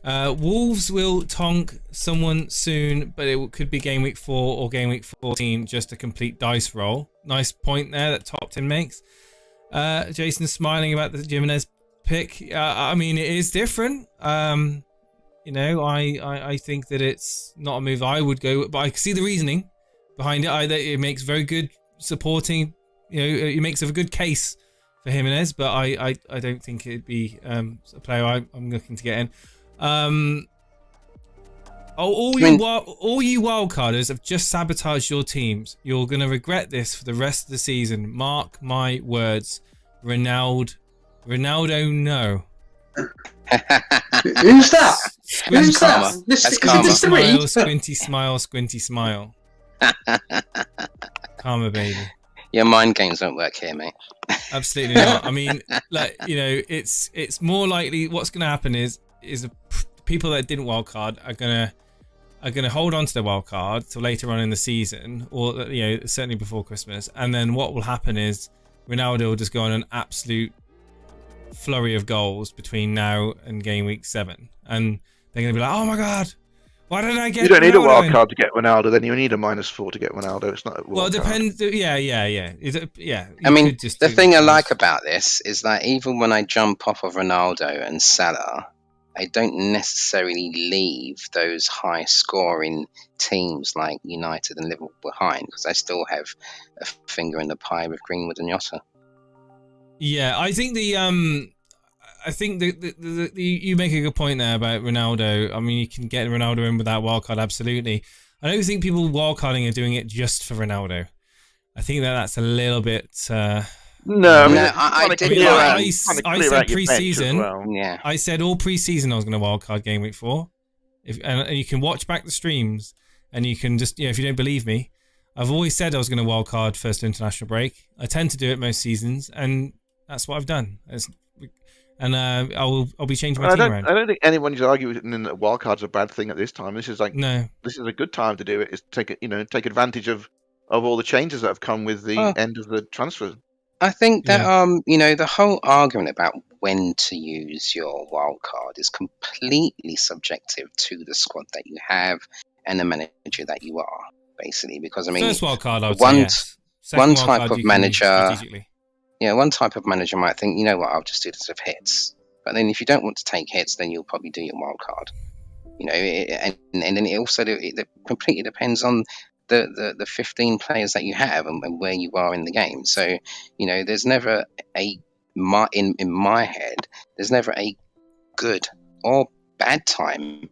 Wolves will tonk someone soon, but it could be game week 4 or game week 14, just a complete dice roll. Nice point there that Top 10 makes. Jason's smiling about the Jimenez pick. I mean, it is different. I think that it's not a move I would go, but I see the reasoning behind it. It makes very good supporting, it makes a good case for Jimenez, but I don't think it'd be a player I'm looking to get in. All you wildcarders have just sabotaged your teams. You're going to regret this for the rest of the season. Mark my words. Ronaldo, no. Who's that? Squinty, Who's that? That's Is karma. it Mr. Reed? squinty smile, squinty smile. Karma, baby. Your mind games don't work here, mate. Absolutely not. I mean, like, you know, it's more likely what's going to happen is people that didn't wildcard are gonna hold on to their wildcard till later on in the season, or you know, certainly before Christmas. And then what will happen is Ronaldo will just go on an absolute flurry of goals between now and game week 7, and they're gonna be like, "Oh my god, why did I get?" You don't need a Ronaldo wild in?" card to get Ronaldo. Then you need a -4 to get Ronaldo. It's not a Well, it wild card. depends. Yeah. Yeah. I you mean, could just the do thing I those. like about this is that even when I jump off of Ronaldo and Salah, I don't necessarily leave those high-scoring teams like United and Liverpool behind, because I still have a finger in the pie with Greenwood and Jota. Yeah, I think the you make a good point there about Ronaldo. I mean, you can get Ronaldo in without wildcard, absolutely. I don't think people wildcarding are doing it just for Ronaldo. I think that's a little bit. No, I mean, No, I did clear like- out- I kinda said clear out your bench as pre-season. well. Yeah. I said all pre-season I was going to wildcard game week 4. And you can watch back the streams, and you can just, you know, if you don't believe me, I've always said I was going to wildcard first international break. I tend to do it most seasons, and that's what I've done. I'll be changing my team around. I don't think anyone's arguing that wildcard's a bad thing at this time. This is No. this is a good time to do it. Is take advantage of all the changes that have come with the end of the transfer. I think that the whole argument about when to use your wild card is completely subjective to the squad that you have and the manager that you are, basically. Because I mean, first wild card, I would one- say yes. Second one wild type card of you can use manager- strategically. one type of manager might think, you know what, I'll just do this with hits. But then if you don't want to take hits, then you'll probably do your wild card. You know, and then it also it completely depends on the 15 players that you have and where you are in the game. So, you know, there's never in my head, there's never a good or bad time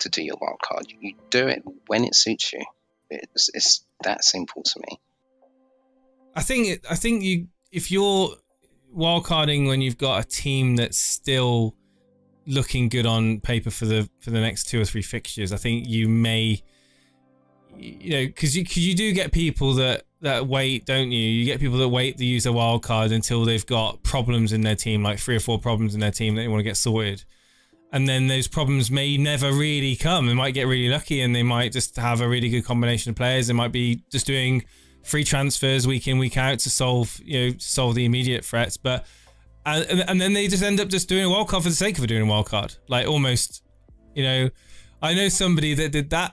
to do your wild card. You do it when it suits you. It's that simple to me. I think if you're wildcarding when you've got a team that's still looking good on paper for the next 2 or 3 fixtures, I think you may, you know, because you do get people that wait, don't you? You get people that wait to use a wild card until they've got problems in their team, like 3 or 4 problems in their team that they want to get sorted. And then those problems may never really come. They might get really lucky and they might just have a really good combination of players. They might be just doing free transfers week in, week out to solve the immediate threats. But and then they just end up just doing a wild card for the sake of doing a wild card. Like almost, you know, I know somebody that did that.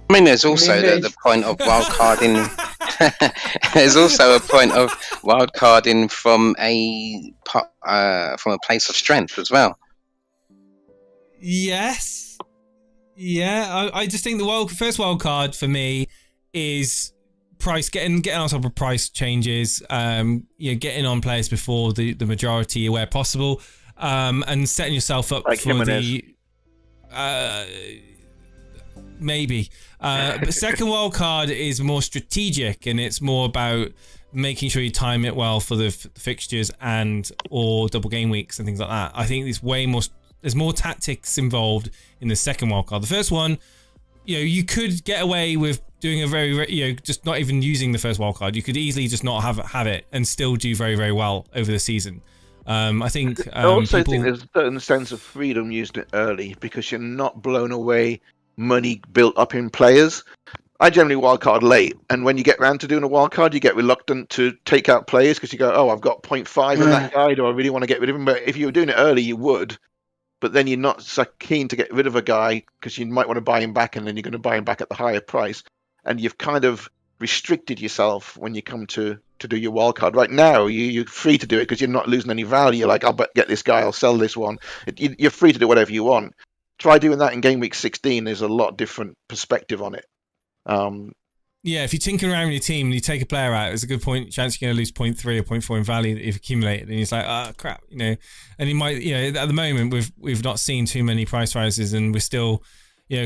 I mean, there's also the point of wildcarding. There's also a point of wildcarding from a place of strength as well. Yes. Yeah, I just think the first wild card for me is price, getting on top of price changes, getting on players before the majority where possible, and setting yourself up like for the maybe. But second wild card is more strategic, and it's more about making sure you time it well for the fixtures or double game weeks and things like that. I think there's more tactics involved in the second wildcard. The first one, you know, you could get away with doing a very, just not even using the first wildcard. You could easily just not have it and still do very, very well over the season. I think I also think there's a certain sense of freedom using it early because you're not blown away money built up in players. I generally wildcard late, and when you get round to doing a wildcard, you get reluctant to take out players because you go, oh, I've got 0.5 in that guy, do I really want to get rid of him? But if you were doing it early, you would. But then you're not so keen to get rid of a guy because you might want to buy him back, and then you're going to buy him back at the higher price. And you've kind of restricted yourself when you come to do your wildcard. Right now, you're free to do it because you're not losing any value. You're like, I'll get this guy, I'll sell this one. You're free to do whatever you want. Try doing that in game week 16. There's a lot different perspective on it. if you tinker around with your team and you take a player out, there's a good chance you're going to lose 0.3 or 0.4 in value that you've accumulated. And he's like, crap, and he might, at the moment we've not seen too many price rises, and we're still,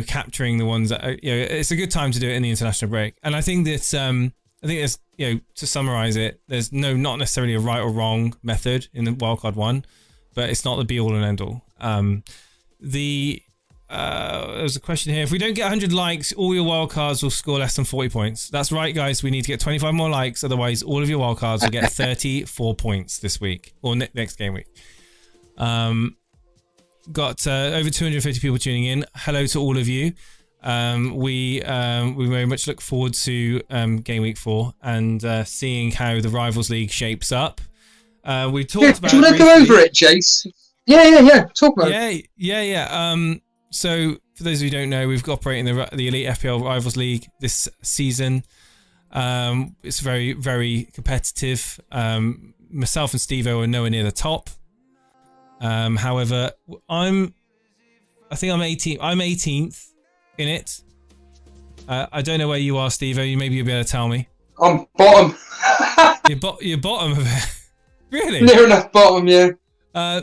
capturing the ones that, it's a good time to do it in the international break. And I think that, there's, to summarize it, there's not necessarily a right or wrong method in the Wildcard 1, but it's not the be all and end all. There's a question here. If we don't get 100 likes, all your wildcards will score less than 40 points. That's right, guys. We need to get 25 more likes. Otherwise, all of your wildcards will get 34 points this week or next game week. Got over 250 people tuning in. Hello to all of you. We very much look forward to game week 4 and seeing how the Rivals League shapes up. We talked about. Do you want to go over it, Jace? Yeah. Talk about it. Yeah. So, for those of you who don't know, we've got operating the Elite FPL Rivals League this season. It's very, very competitive. Myself and Steve-O are nowhere near the top. However, I think I'm 18th. I'm 18th in it. I don't know where you are, Steve-O. Maybe you'll be able to tell me. I'm bottom. You're bottom of it. Really? Near enough bottom, yeah.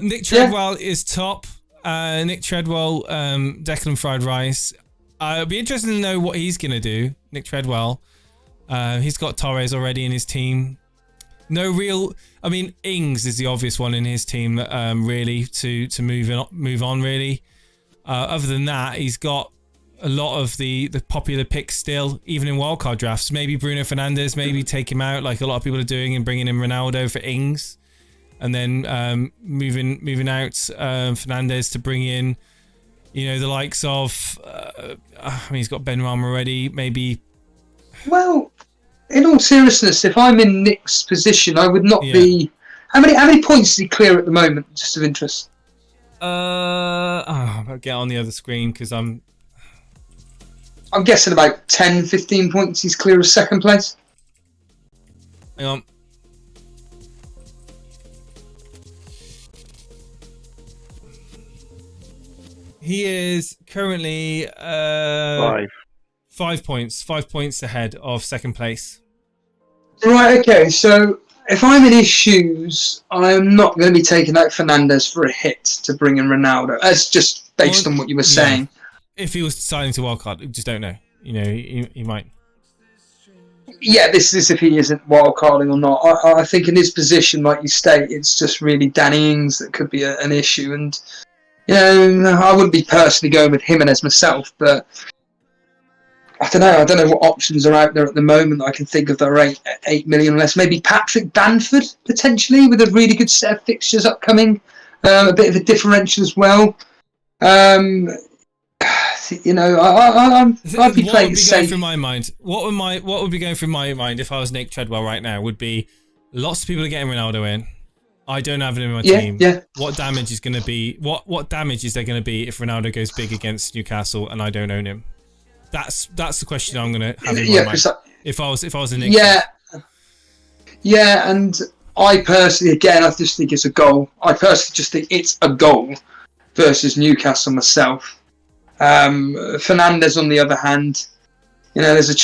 Nick Treadwell is top. Nick Treadwell, Declan Fried Rice. It'll be interesting to know what he's going to do. Nick Treadwell. He's got Torres already in his team. Ings is the obvious one in his team, really, to move on, really. Other than that, he's got a lot of the popular picks still, even in wildcard drafts. Maybe Bruno Fernandes, maybe take him out like a lot of people are doing and bringing in Ronaldo for Ings. And then moving out Fernandes to bring in, the likes of, he's got Benrahma already, maybe. Well, in all seriousness, if I'm in Nick's position, I would not be. How many points is he clear at the moment? Just of interest. I'll get on the other screen because I'm guessing about 10, 15 points he's clear of second place. Hang on. He is currently 5 points. 5 points ahead of second place. Right, okay, so if I'm in his shoes, I'm not going to be taking out Fernandes for a hit to bring in Ronaldo. That's just based on what you were saying. If he was deciding to wildcard, we just don't know. He might. Yeah, this is if he isn't wildcarding or not. I think in his position, like you state, it's just really Danny Ings that could be an issue. And I wouldn't be personally going with Jimenez myself, but I don't know. I don't know what options are out there at the moment that I can think of that are 8 million or less. Maybe Patrick Bamford, potentially, with a really good set of fixtures upcoming. A bit of a differential as well. I'd be playing it safe. Through my mind, what would be going through my mind if I was Nick Treadwell right now would be lots of people are getting Ronaldo in. I don't have him in my team. Yeah. What damage is going to be? What damage is there going to be if Ronaldo goes big against Newcastle and I don't own him? That's the question I'm going to have in my mind. If I was a Nick. Yeah, and I personally, again, I just think it's a goal. I personally just think it's a goal versus Newcastle myself. Fernandes, on the other hand, there's a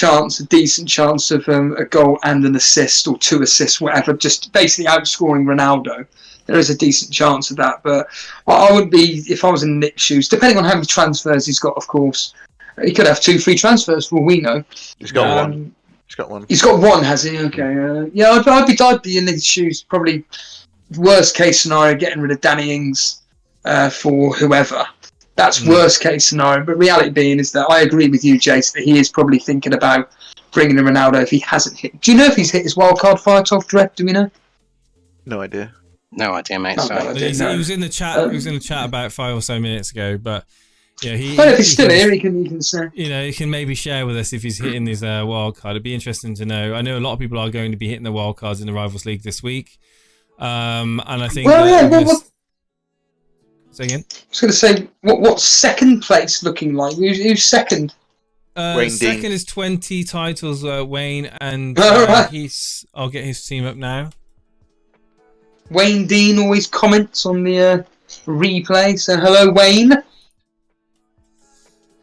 decent chance of a goal and an assist or 2 assists, whatever, just basically outscoring Ronaldo. There is a decent chance of that, but I would be, if I was in Nick's shoes, depending on how many transfers he's got, of course. He could have 2 free transfers for all we know. He's got one. He's got one, has he? Okay. I'd be in his shoes. Probably worst case scenario, getting rid of Danny Ings for whoever. That's worst case scenario. But reality being is that I agree with you, Jace, that he is probably thinking about bringing in Ronaldo if he hasn't hit. Do you know if he's hit his wildcard 5-12 direct? Do we know? No idea. No idea, mate. Sorry. He was in the chat. He was in the chat about 5 or so minutes ago, but. Yeah, if he's still here, he can say. He can maybe share with us if he's hitting his wild card. It'd be interesting to know. I know a lot of people are going to be hitting the wild cards in the Rivals League this week, and I think. Say again. I was going to say, what's second place looking like? Who's second? Second is 20 titles. Wayne and I'll get his team up now. Wayne Dean always comments on the replay. So hello, Wayne.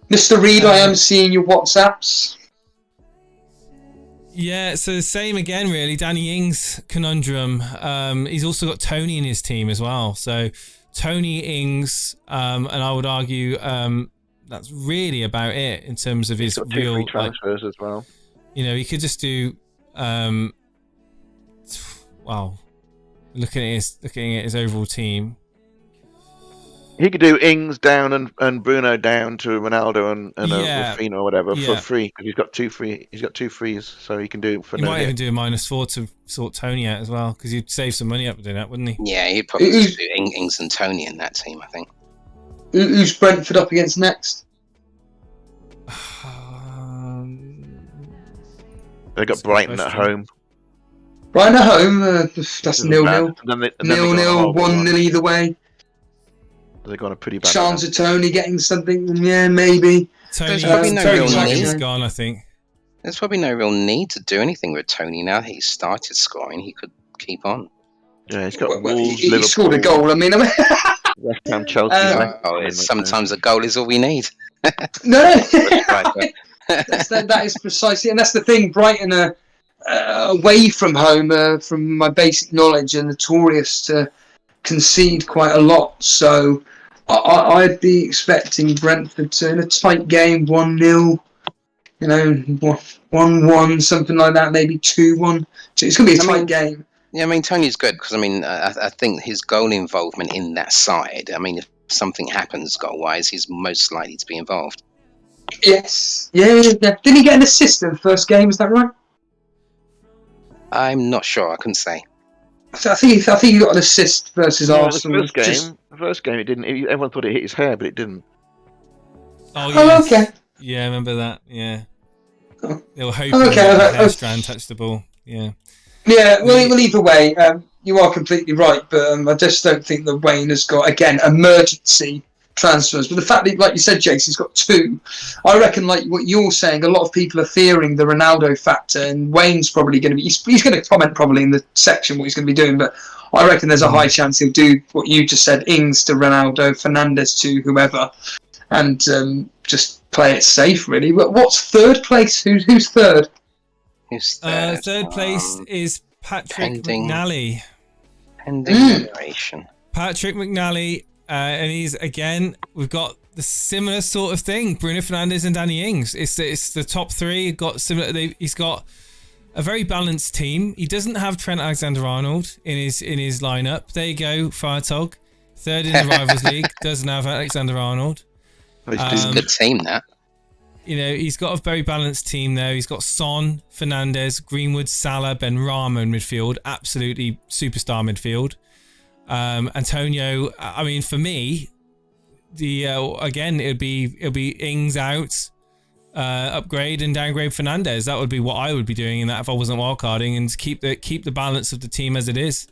Mr. Reed, I am seeing your WhatsApps. Yeah, so the same again, really. Danny Ings conundrum. He's also got Tony in his team as well. So Tony, Ings, and I would argue that's really about it in terms of his real free transfers as well. You know, he could just do. Wow, looking at his overall team. He could do Ings down and Bruno down to Ronaldo and Rafinha or whatever for free, because he's got two frees, so he can do for. He might even do a -4 to sort Tony out as well, because he'd save some money up doing that, wouldn't he? Yeah, he'd probably just do Ings and Tony in that team, I think. Who's Brentford up against next? They got Brighton at home. Brighton at home. That's 0-0. 0-0, 1-0 either way. They've got a pretty bad chance of Tony getting something. Yeah, maybe. There's probably no real need. He's gone, I think. There's probably no real need to do anything with Tony now. He started scoring. He could keep on. Yeah, he's got Wolves, he Liverpool, scored a goal. I mean, West Ham, Chelsea. Sometimes a goal is all we need. No, that is precisely, and that's the thing. Brighton are away from home, from my basic knowledge, are notorious to concede quite a lot. So I'd be expecting Brentford to, in a tight game, 1-0, 1-1, something like that, maybe 2-1. It's going to be a tight game. Yeah, I mean, Tony's good because, I think his goal involvement in that side, if something happens goal-wise, he's most likely to be involved. Yes. Yeah. Didn't he get an assist in the first game? Is that right? I'm not sure. I couldn't say. I think he got an assist versus Arsenal. The first game, it didn't. Everyone thought it hit his hair, but it didn't. Oh, yes. Oh, okay. Yeah, I remember that. Yeah. Oh. They were hoping the hair strand touched the ball. Yeah. Yeah, well, either way, you are completely right, but I just don't think that Wayne has got, again, emergency transfers. But the fact that, like you said, Jace, he's got two, I reckon, like what you're saying, a lot of people are fearing the Ronaldo factor, and Wayne's probably going to be, he's going to comment probably in the section what he's going to be doing, but I reckon there's a high chance he'll do what you just said, Ings to Ronaldo, Fernandes to whoever, and just play it safe, really. But what's third place? Who's third? Who's third? Third place is Patrick McNally. Pending generation. Patrick McNally, and he's, again, we've got the similar sort of thing. Bruno Fernandes and Danny Ings. It's the top three. Got similar. He's got a very balanced team. He doesn't have Trent Alexander-Arnold in his lineup. There you go, Firetog. Third in the Rivals League. Doesn't have Alexander-Arnold. It's a good team, that. He's got a very balanced team there. He's got Son, Fernandes, Greenwood, Salah, Benrahma in midfield. Absolutely superstar midfield. Antonio, for me, again, it'll be Ings out, upgrade and downgrade Fernandes. That would be what I would be doing in that if I wasn't wildcarding, and keep the balance of the team as it is.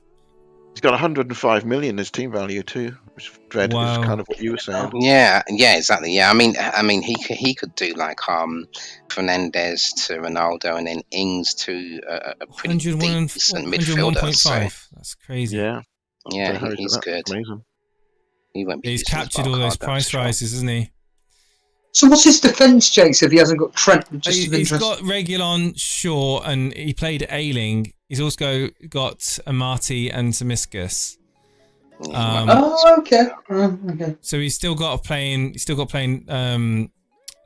He's got 105 million as team value too, which is kind of what you were saying. Yeah, exactly. Yeah, he could do like Fernandes to Ronaldo and then Ings to a pretty decent midfielder. So. That's crazy. Yeah, he's good. Amazing. He won't be. He's captured all those price rises, hasn't he? So what's his defence, Chase, if he hasn't got Trent? He's got Reguilon, Shaw, and he played Ayling. He's also got Amati and Tsimikas. Okay. So he's still got playing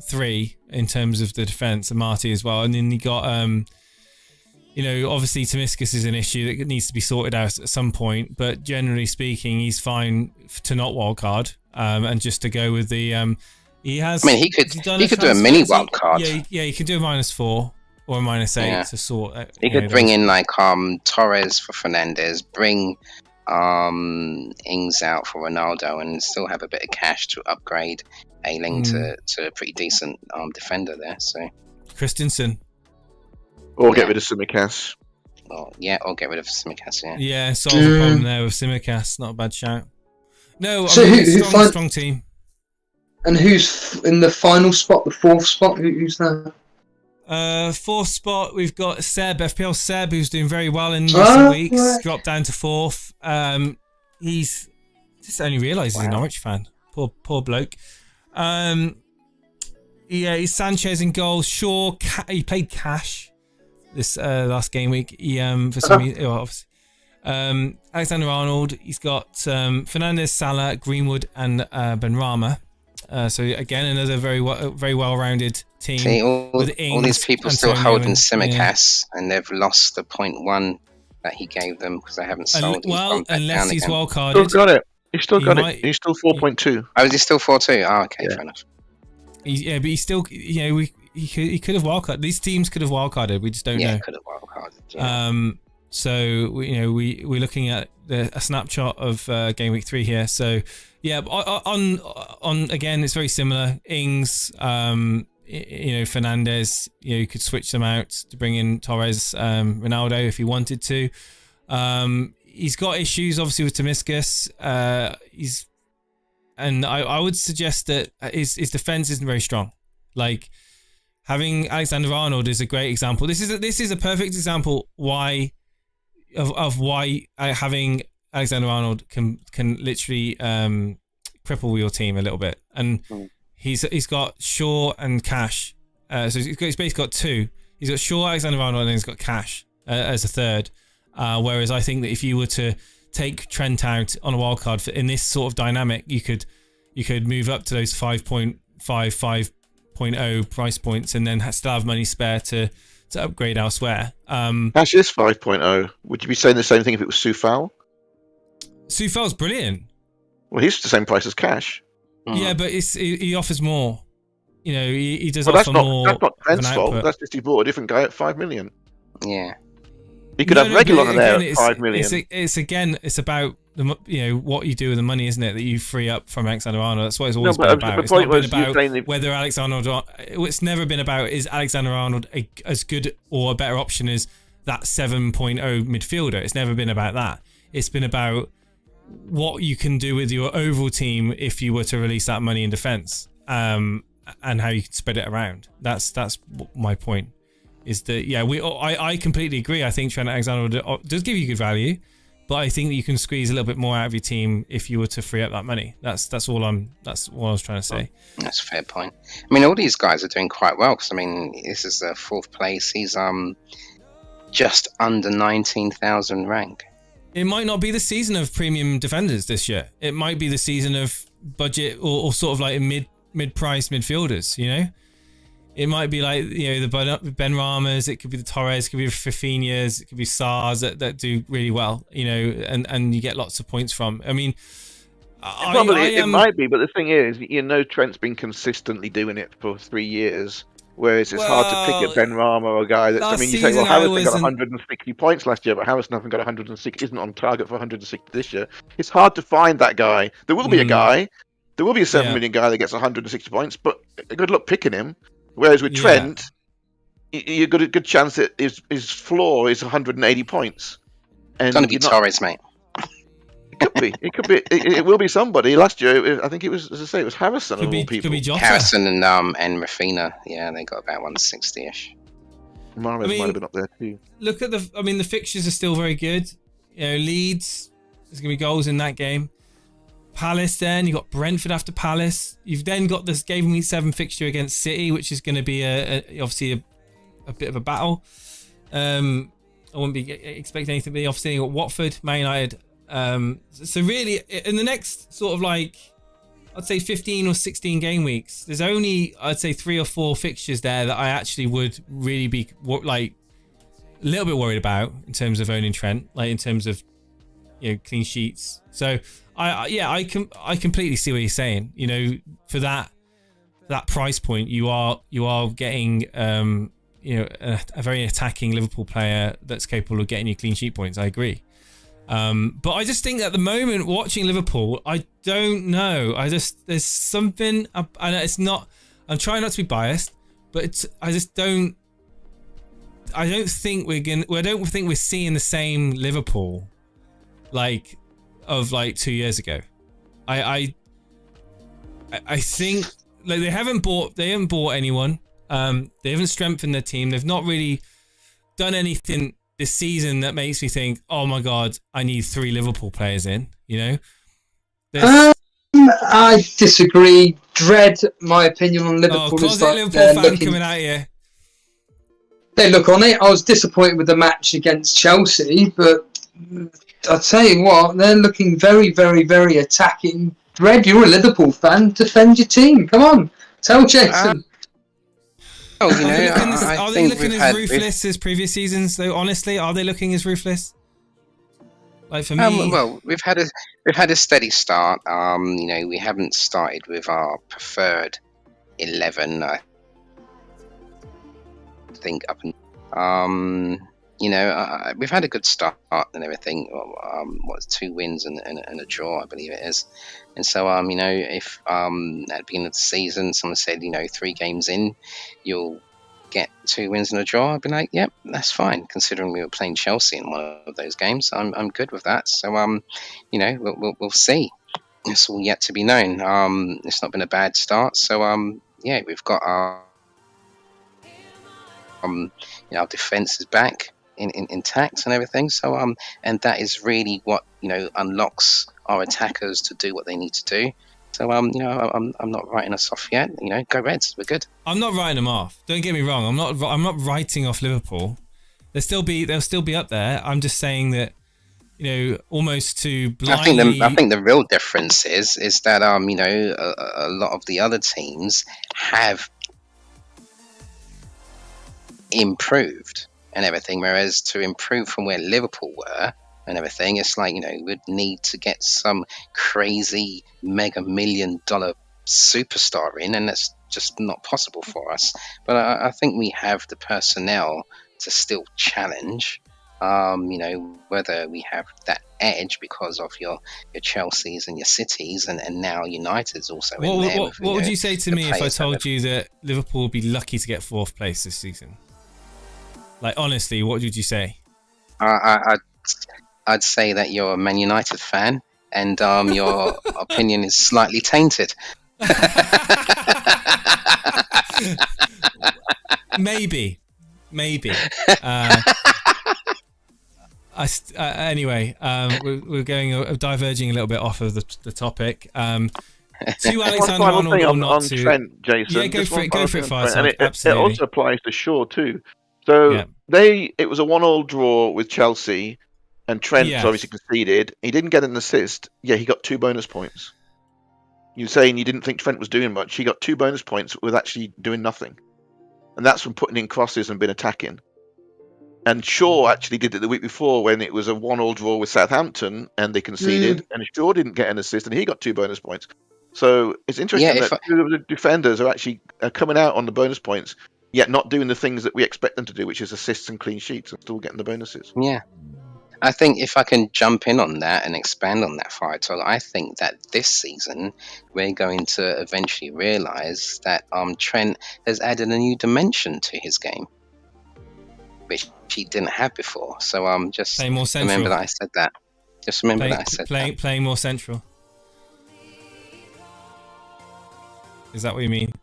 three in terms of the defence, Amati as well. And then he got obviously Tsimikas is an issue that needs to be sorted out at some point, but generally speaking, he's fine to not wildcard and just to go with the he could do a mini wildcard. Yeah, he could do a -4 or a -8 to sort. He could bring in like Torres for Fernandes, bring Ings out for Ronaldo, and still have a bit of cash to upgrade Ayling to a pretty decent defender there. So Christensen. Or get rid of Tsimikas. Or get rid of Tsimikas, Yeah, solve the problem there with Tsimikas. Not a bad shout. No, strong team. And who's in the final spot, the fourth spot? Who's there? Fourth spot, we've got Seb, FPL Seb, who's doing very well in recent weeks. Right. Dropped down to fourth. He's just only realised he's a Norwich fan. Poor bloke. He's Sanchez in goal. Shaw, he played Cash. this last game week. He for some reason, Alexander-Arnold. He's got Fernandes, Salah, Greenwood, and Benrahma. So again, another very well-rounded team. See, all these people still holding Simicast, and they've lost the 0.1 that he gave them because they haven't sold. Well, unless he's wildcarded. Still got it. He's still got it. He's still 4.2. Oh, is he still 4.2? Oh, okay, fair enough. But he's still, he could have wildcarded. These teams could have wildcarded. We just don't know. Yeah, could have wildcarded. Yeah. So we're looking at a snapshot of game week 3 here. So yeah, on again, it's very similar. Ings, Fernandes, you could switch them out to bring in Torres, Ronaldo if you wanted to. He's got issues obviously with Tomiskas. I would suggest that his defense isn't very strong. Like having Alexander-Arnold is a great example. This is a perfect example why having Alexander-Arnold can literally cripple your team a little bit. And he's got Shaw and Cash. So he's basically got two. He's got Shaw, Alexander-Arnold, and he's got Cash as a third. Whereas I think that if you were to take Trent out on a wildcard in this sort of dynamic, you could move up to those 5.5, 5.0 price points and then still have money spare to upgrade elsewhere. Cash is 5.0. Would you be saying the same thing if it was Soufal? Soufal's brilliant. Well, he's the same price as Cash. Yeah, but he offers more. He does offer more. That's not Trent's fault. That's just he bought a different guy at 5 million. Yeah. He could have regular on there at 5 million. It's about what you do with the money, isn't it? That you free up from Alexander-Arnold. That's what it's always been about. It's not been about whether Alexander-Arnold. It's never been about is Alexander-Arnold as good or a better option as that 7.0 midfielder. It's never been about that. It's been about what you can do with your overall team if you were to release that money in defence, and how you can spread it around. That's my point. Is that I completely agree. I think Trent Alexander does give you good value, but I think that you can squeeze a little bit more out of your team if you were to free up that money. That's all I was trying to say. That's a fair point. I mean, all these guys are doing quite well because this is the 4th place. He's just under 19,000 rank. It might not be the season of premium defenders this year. It might be the season of budget or sort of like mid-price midfielders. It might be like, the Benrahmas, it could be the Torres, it could be the Fifinias, it could be Sars that do really well, and you get lots of points from. I mean, it might be, but the thing is, Trent's been consistently doing it for 3 years, whereas it's hard to pick a Benrahma or a guy that, you say, well, Harrison got 160 points last year, but Harrison hasn't got 160, isn't on target for 160 this year. It's hard to find that guy. There will be a guy, there will be a 7 million guy that gets 160 points, but good luck picking him. Whereas with Trent, you've got a good chance that his floor is 180 points. And it's going to be Torres, mate. It could be. It will be somebody. Last year, I think it was, as I say, it was Harrison of all people. Could be Jota. Harrison and Rafina. Yeah, they got about 160-ish. Mahrez might have been up there too. Look at the fixtures are still very good. Leeds, there's going to be goals in that game. Palace, then you've got Brentford after Palace. You've then got this Game Week 7 fixture against City, which is going to be obviously a bit of a battle. I wouldn't be expecting anything, but obviously you've got Watford, Man United. So really, in the next sort of I'd say 15 or 16 game weeks, there's only, I'd say 3 or 4 fixtures there that I actually would really be a little bit worried about in terms of owning Trent, in terms of clean sheets. So I completely see what you're saying. For that price point, you are getting a very attacking Liverpool player that's capable of getting you clean sheet points. I agree. But I just think at the moment, watching Liverpool, I don't know. There's something, and it's not. I'm trying not to be biased, but I don't think we're seeing the same Liverpool of 2 years ago. I think they haven't bought anyone. They haven't strengthened their team. They've not really done anything this season that makes me think, oh my god, I need 3 Liverpool players in. I disagree. My opinion on Liverpool is Liverpool fan coming out here. Hey, look, on it, I was disappointed with the match against Chelsea, but I'll tell you what, they're looking very, very, very attacking. Red, you're a Liverpool fan. Defend your team. Come on. Tell Jason. Oh, you know, are they looking as ruthless as previous seasons? Though, honestly, are they looking as ruthless? Like for me, well, we've had a steady start. You know, we haven't started with our preferred 11. I think up and you know, we've had a good start and everything. What's 2 wins and a draw, I believe it is. And so, you know, if at the beginning of the season someone said, you know, 3 games in, you'll get 2 wins and a draw, I'd be like, yep, that's fine. Considering we were playing Chelsea in one of those games, I'm good with that. So, you know, we'll see. It's all yet to be known. It's not been a bad start. So, yeah, we've got our you know, our defense is back intact and everything. So and that is really what, you know, unlocks our attackers to do what they need to do. So you know, I'm not writing us off yet. You know, go Reds, we're good. I'm not writing them off. Don't get me wrong. I'm not writing off Liverpool. They'll still be up there. I'm just saying that, you know, almost to blindly. I think the real difference is that you know, a lot of the other teams have improved and everything, whereas to improve from where Liverpool were and everything, it's like, you know, we'd need to get some crazy mega $1 million superstar in, and that's just not possible for us. But I think we have the personnel to still challenge. You know, whether we have that edge because of your Chelseas and your Cities, and now United's also in there. What would you say to me if I told you that Liverpool would be lucky to get 4th place this season? Like, honestly, what would you say? I'd say that you're a Man United fan, and your opinion is slightly tainted. Maybe. Anyway, we're going diverging a little bit off of the topic. To Alexander-Arnold or not to Trent, Jason. Yeah, go for it, Fire. And it also applies to Shaw too. So it was a 1-1 draw with Chelsea, and Trent obviously conceded. He didn't get an assist. Yeah, he got 2 bonus points. You're saying you didn't think Trent was doing much. He got 2 bonus points with actually doing nothing, and that's from putting in crosses and been attacking. And Shaw actually did it the week before when it was a 1-1 draw with Southampton, and they conceded, and Shaw didn't get an assist, and he got 2 bonus points. So it's interesting that 2 of the defenders are actually coming out on the bonus points, yet not doing the things that we expect them to do, which is assists and clean sheets, and still getting the bonuses. Yeah. I think if I can jump in on that and expand on that, Firetal, I think that this season we're going to eventually realise that Trent has added a new dimension to his game, which he didn't have before. So just remember that I said that. Just remember that I said that. Playing more central. Is that what you mean?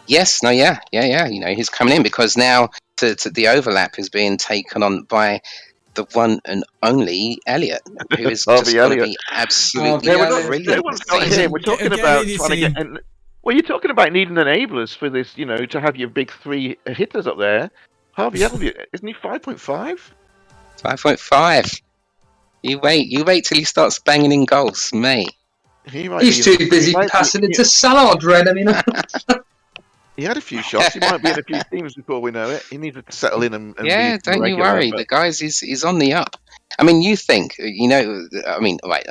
Yes, no, yeah. You know, he's coming in because now to the overlap is being taken on by the one and only Elliot, who is just going to be absolutely brilliant. We're talking about trying to get in. Well, you're talking about needing enablers for this, you know, to have your big 3 hitters up there. Harvey Elliott, isn't he 5.5? 5.5. You wait till he starts banging in goals, mate. He's too busy passing into Salah, Red. I mean, he had a few shots. He might be in a few teams before we know it. He needed to settle in and don't you worry. The guys is on the up. I mean, you think, you know, I mean, right,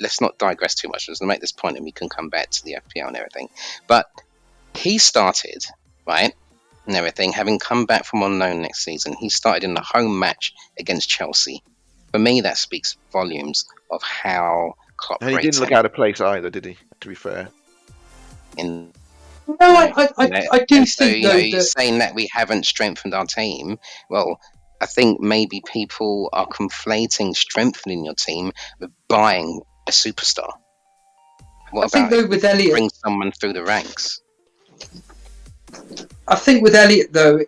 let's not digress too much. Let's make this point and we can come back to the FPL and everything. But he started, right, and everything, having come back from on loan next season. He started in the home match against Chelsea. For me, that speaks volumes of how Klopp and he didn't look out of place either, did he? To be fair. No, I do think though you're saying that we haven't strengthened our team. Well, I think maybe people are conflating strengthening your team with buying a superstar. What about though with Elliot, bring someone through the ranks? I think with Elliot though,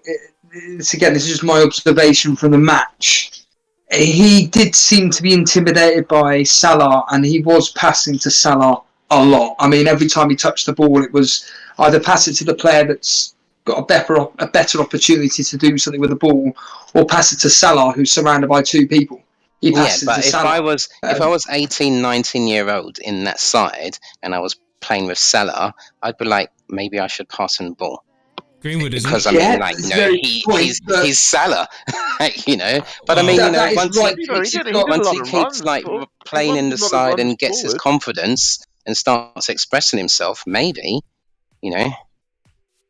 this is just my observation from the match. He did seem to be intimidated by Salah, and he was passing to Salah a lot. I mean, every time he touched the ball, it was either pass it to the player that's got a better opportunity to do something with the ball, or pass it to Salah, who's surrounded by two people. He passes but to if Salah. if I was 18, 19-year-old in that side and I was playing with Salah, I'd be like, maybe I should pass him the ball. Greenwood isn't. Because I mean, like, you know, he's Salah, you know. But I mean, you know, once he keeps like playing in the side and gets his confidence and starts expressing himself, maybe, you know.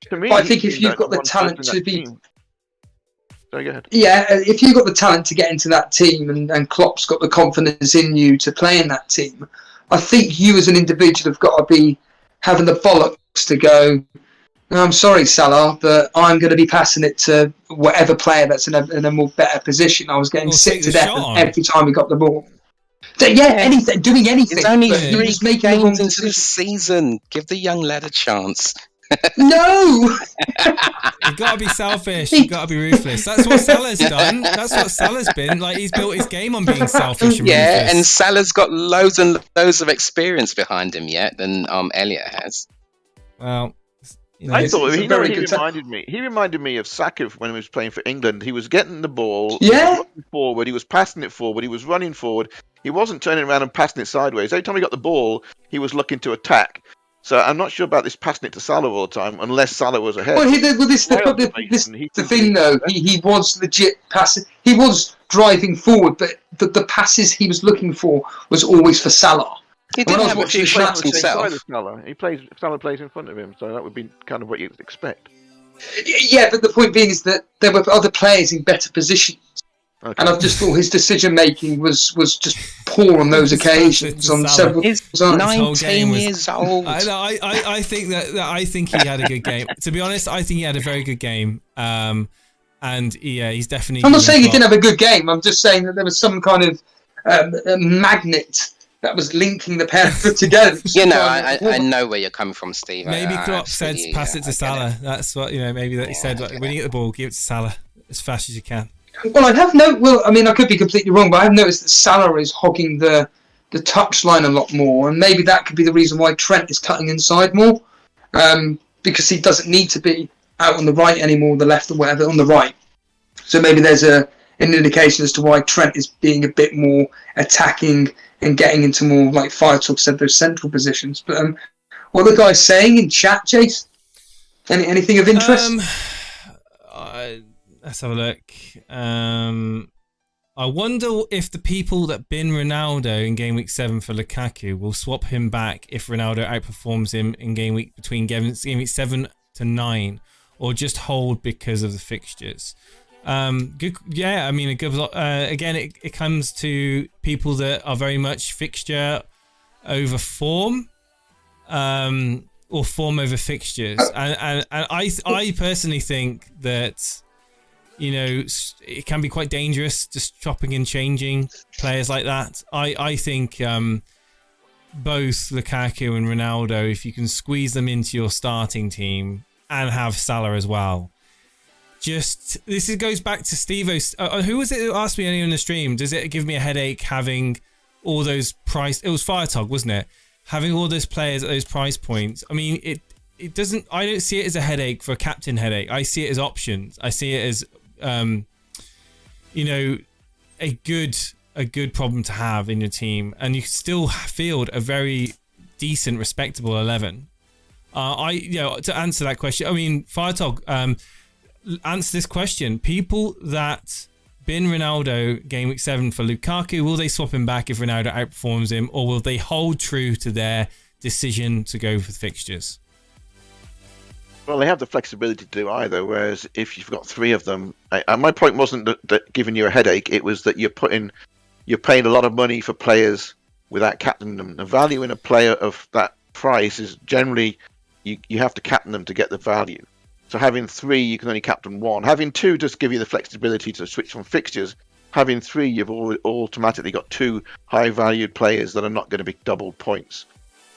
To me, but I think if you've got the talent to be, sorry, go ahead. Yeah, if you've got the talent to get into that team, and Klopp's got the confidence in you to play in that team, I think you as an individual have got to be having the bollocks to go, I'm sorry, Salah, but I'm going to be passing it to whatever player that's in a more better position. I was getting sick to death every time he got the ball. So, anything, doing anything. It's only 3 games into the season. Give the young lad a chance. No! You've got to be selfish. You've got to be ruthless. That's what Salah's done. That's what Salah's been. Like, he's built his game on being selfish and ruthless. And Salah's got loads and loads of experience behind him than Elliot has. Well, you know, I thought he reminded me of Saka when he was playing for England. He was getting the ball, forward, he was passing it forward, he was running forward. He wasn't turning around and passing it sideways. Every time he got the ball, he was looking to attack. So I'm not sure about this passing it to Salah all the time, unless Salah was ahead. Well, the thing though, he was legit passing. He was driving forward, but the passes he was looking for was always for Salah. He didn't have a few shots himself. Salah plays in front of him, so that would be kind of what you'd expect. Yeah, but the point being is that there were other players in better positions. Okay. And I just thought his decision making was just poor on those occasions. On several, he's 19 years old. I think I think he had a good game. To be honest, I think he had a very good game. And he's definitely. I'm not saying he didn't have a good game. I'm just saying that there was some kind of magnet that was linking the pair together. You know, I know where you're coming from, Steve. Maybe Klopp said pass it to Salah. That's what maybe that he said. Like, when you get the ball, give it to Salah as fast as you can. Well, I mean, I could be completely wrong, but I've noticed that Salah is hogging the touchline a lot more, and maybe that could be the reason why Trent is cutting inside more, because he doesn't need to be out on the right anymore, the left or whatever, on the right. So maybe there's an indication as to why Trent is being a bit more attacking and getting into more, like Firetalk said, those central positions. But what are the guys saying in chat, Chase? Anything of interest? Let's have a look. I wonder if the people that bin Ronaldo in Game Week 7 for Lukaku will swap him back if Ronaldo outperforms him in Game Week between Game Week 7 to 9, or just hold because of the fixtures. Good. Yeah, I mean, a good. Again, it comes to people that are very much fixture over form, or form over fixtures, and I personally think that, you know, it can be quite dangerous just chopping and changing players like that. I think both Lukaku and Ronaldo, if you can squeeze them into your starting team and have Salah as well. Goes back to Steve-O's. Who was it who asked me earlier in the stream? Does it give me a headache having all those price? It was Firetog, wasn't it? Having all those players at those price points. I mean, it doesn't. I don't see it as a headache for a captain headache. I see it as options. I see it as, you know, a good problem to have in your team, and you still field a very decent, respectable 11. To answer that question, I mean, Firetog. Answer this question. People that bin Ronaldo Game Week 7 for Lukaku, will they swap him back if Ronaldo outperforms him, or will they hold true to their decision to go for the fixtures? Well, they have the flexibility to do either, whereas if you've got three of them, and my point wasn't that giving you a headache, it was that you're paying a lot of money for players without captaining them. The value in a player of that price is generally you have to captain them to get the value. So having three, you can only captain one. Having two just give you the flexibility to switch from fixtures. Having three, you've automatically got two high-valued players that are not going to be double points.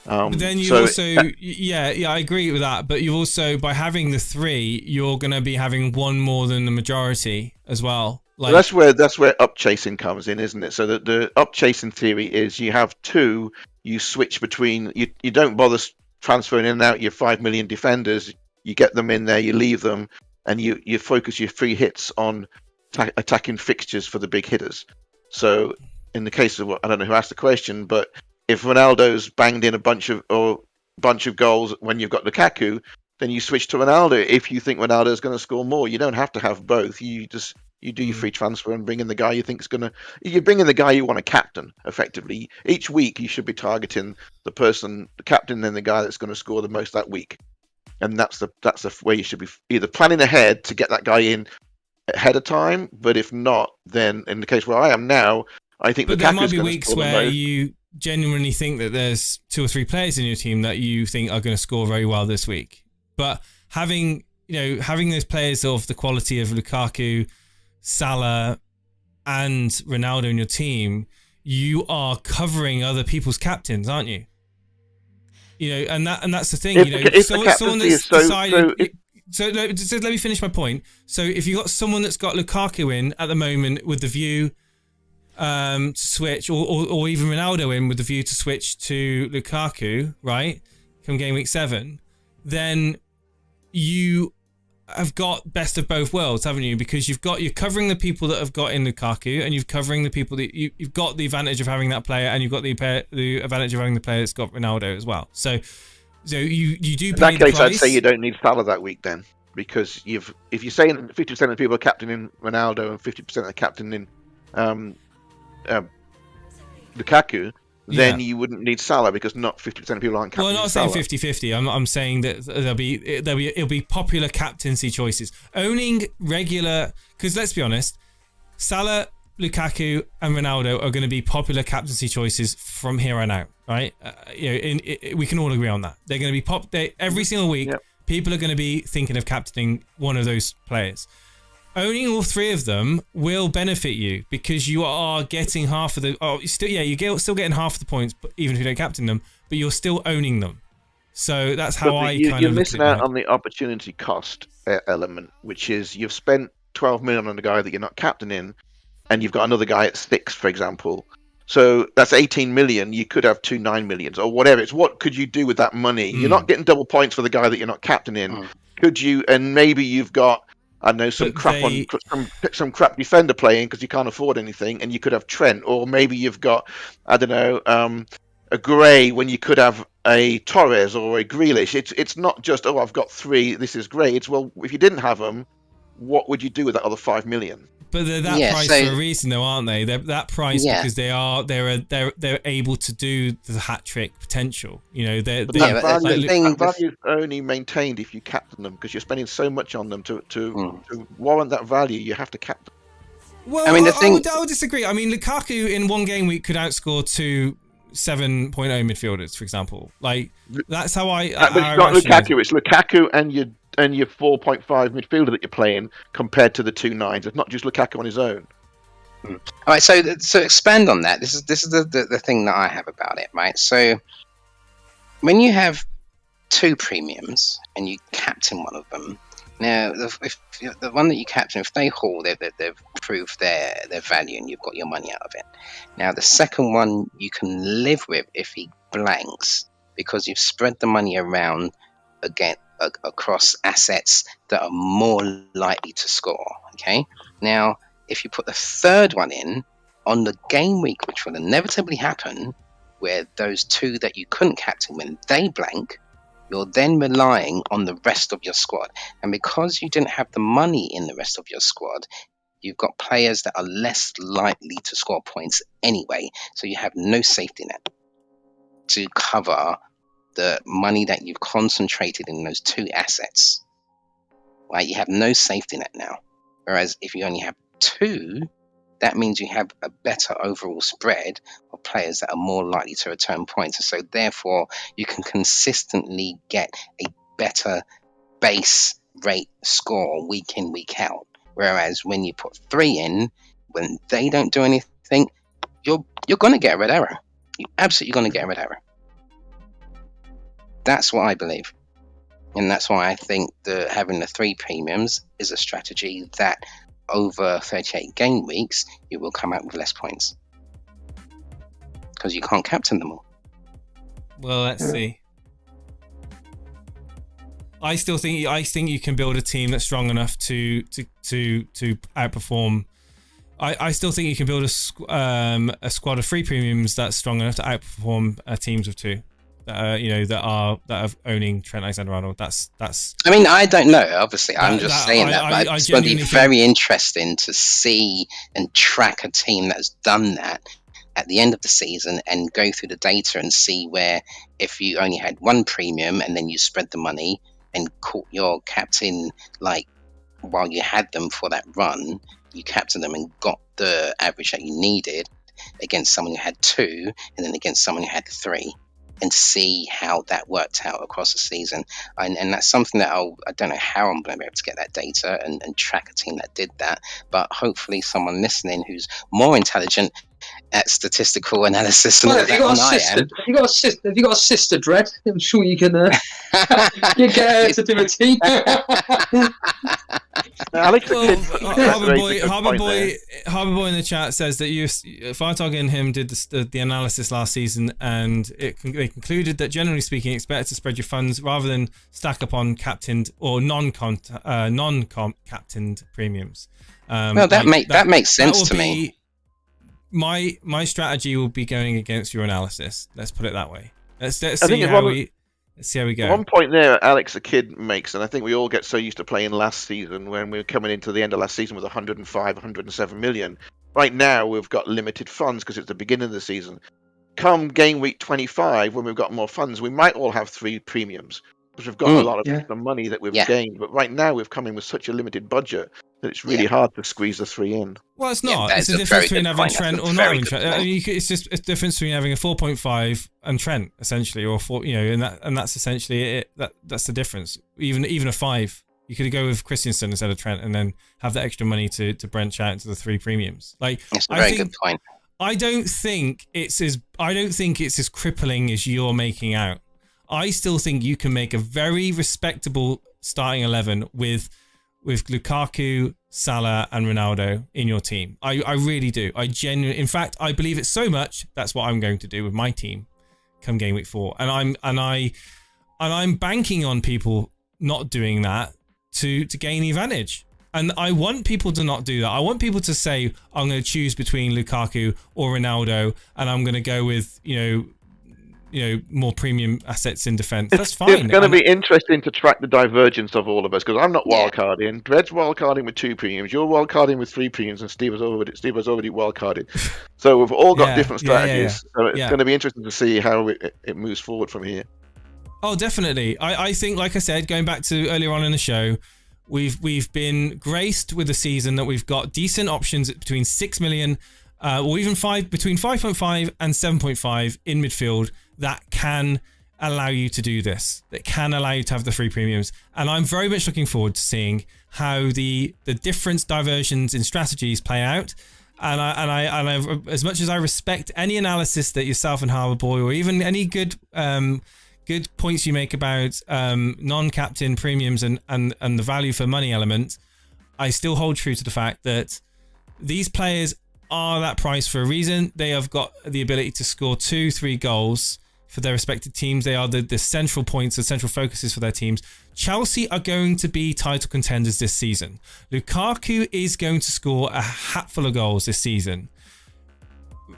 But then you I agree with that. But you also, by having the three, you're going to be having one more than the majority as well. Like, that's where up chasing comes in, isn't it? So the up chasing theory is you have two you switch between. You don't bother transferring in and out your 5 million defenders. You get them in there, you leave them, and you focus your free hits on attacking fixtures for the big hitters. So in the case of, I don't know who asked the question, but if Ronaldo's banged in a bunch of goals when you've got Lukaku, then you switch to Ronaldo if you think Ronaldo's going to score more. You don't have to have both. You do your free transfer and bring in the guy you think is going to. You bring in the guy you want to captain. Effectively, each week you should be targeting the captain, and the guy that's going to score the most that week. And that's the way you should be either planning ahead to get that guy in ahead of time. But if not, then in the case where I am now, I think. But there might be weeks where you genuinely think that there's 2 or 3 players in your team that you think are going to score very well this week. But having those players of the quality of Lukaku, Salah, and Ronaldo in your team, you are covering other people's captains, aren't you? And that's the thing. Someone that's decided. So let me finish my point. So if you've got someone that's got Lukaku in at the moment with the view to switch, or even Ronaldo in with the view to switch to Lukaku, right, come game week 7, then you have got best of both worlds, haven't you? Because you're covering the people that have got in Lukaku, and you're covering the people that you've got the advantage of having that player, and you've got the advantage of having the player that's got Ronaldo as well. So you do. In that case, I'd say you don't need Salah that week then, because if you're saying 50% of the people are captaining Ronaldo and 50% are captaining Lukaku, then you wouldn't need Salah, because not 50% of people aren't captaining. Well, I'm not saying 50-50. I'm saying that it'll be popular captaincy choices. Owning regular, because let's be honest, Salah, Lukaku, and Ronaldo are going to be popular captaincy choices from here on out, right? We can all agree on that. They're going to be every single week. Yep. People are going to be thinking of captaining one of those players. Owning all 3 of them will benefit you, because you are getting half of the. You're still getting half of the points, but even if you don't captain them, but you're still owning them. So that's how you're missing out on the opportunity cost element, which is you've spent 12 million on a guy that you're not captaining, and you've got another guy at 6, for example. So that's 18 million. You could have 2 9 millions or whatever. It's what could you do with that money? You're not getting double points for the guy that you're not captaining. Could you? And maybe you've got, I know, some crap defender playing because you can't afford anything, and you could have Trent, or maybe you've got, I don't know, a Gray when you could have a Torres or a Grealish. It's not just, I've got 3, this is great. It's, well, if you didn't have them, what would you do with that other 5 million? But they're that price for a reason, though, aren't they? They're that price because they're able to do the hat trick potential. That value is only maintained if you captain them, because you're spending so much on them to warrant that value. You have to captain. Well, I would disagree. I mean, Lukaku in one game week could outscore 2 7.0 midfielders, for example. Like, that's how I. But it's not Lukaku. It's Lukaku and your 4.5 midfielder that you're playing compared to the 2 9s. It's not just Lukaku on his own. All right, so expand on that. This is the thing that I have about it, right? So when you have 2 premiums and you captain one of them, now if the one that you captain, if they haul, they've proved their value and you've got your money out of it. Now the second one you can live with if he blanks, because you've spread the money around again across assets that are more likely to score. Okay, now if you put the third one in on the game week, which will inevitably happen, where those 2 that you couldn't captain, when they blank, you're then relying on the rest of your squad. And because you didn't have the money in the rest of your squad, you've got players that are less likely to score points anyway. So you have no safety net to cover the money that you've concentrated in those 2 assets. Right? You have no safety net now. Whereas if you only have 2, that means you have a better overall spread of players that are more likely to return points. So therefore, you can consistently get a better base rate score week in, week out. Whereas when you put 3 in, when they don't do anything, you're going to get a red arrow. You're absolutely going to get a red arrow. That's what I believe. And that's why I think having the 3 premiums is a strategy that over 38 game weeks, you will come out with less points. Because you can't captain them all. Well, let's see. I think you can build a team that's strong enough to outperform. I still think you can build a squad of 3 premiums that's strong enough to outperform teams of 2 that are owning Trent Alexander-Arnold. That's. I mean, I don't know. Obviously, I'm just saying that. But it's going to be very interesting to see and track a team that's done that at the end of the season and go through the data and see where, if you only had 1 premium and then you spread the money and caught your captain, like, while you had them for that run, you captained them and got the average that you needed against someone who had 2 and then against someone who had 3, and see how that worked out across the season. And that's something that I don't know how I'm going to be able to get that data and track a team that did that, but hopefully someone listening who's more intelligent at statistical analysis than have you got a sister, Dredd? I'm sure you can you get her to do a team. Alex, Harbour Boy in the chat says that Fartog and him did the analysis last season, and they concluded that generally speaking, it's better to spread your funds rather than stack up on captained or non-captained premiums. Well, that makes sense to me. My strategy will be going against your analysis. Let's put it that way. Let's see how we go. One point there, Alex the Kid makes, and I think we all get so used to playing last season when we were coming into the end of last season with 105, 107 million. Right now, we've got limited funds because it's the beginning of the season. Come game week 25, when we've got more funds, we might all have 3 premiums because we've got a lot of extra money that we've gained. But right now, we've come in with such a limited budget that it's really hard to squeeze the 3 in. Well, it's not. It's the difference between having Trent or not having Trent. It's just a difference between having a 4.5 and Trent, essentially, or 4. And that's essentially it. That's the difference. Even a 5, you could go with Christensen instead of Trent, and then have that extra money to branch out into the 3 premiums. Like, that's a very good point. I don't think it's as crippling as you're making out. I still think you can make a very respectable starting 11 with Lukaku, Salah, and Ronaldo in your team. I really do. In fact, I believe it so much. That's what I'm going to do with my team come game week 4. And I'm banking on people not doing that to gain the advantage. And I want people to not do that. I want people to say, I'm going to choose between Lukaku or Ronaldo, and I'm going to go with, more premium assets in defence. That's fine. It's going to be interesting to track the divergence of all of us, because I'm not wildcarding. Dredd's wildcarding with 2 premiums. You're wildcarding with 3 premiums, and Steve was already wildcarded. So we've all got different strategies. So it's going to be interesting to see how it moves forward from here. Oh, definitely. I think, like I said, going back to earlier on in the show, we've been graced with a season that we've got decent options between 6 million, or even between 5.5 and 7.5 in midfield that can allow you to do this, that can allow you to have the 3 premiums. And I'm very much looking forward to seeing how the different diversions in strategies play out. And I as much as I respect any analysis that yourself and Harbour Boy, or even any good points you make about non-captain premiums and the value for money element, I still hold true to the fact that these players are that price for a reason. They have got the ability to score 2-3 goals for their respective teams. They are the central points, the central focuses for their teams. Chelsea are going to be title contenders this season. Lukaku is going to score a hatful of goals this season.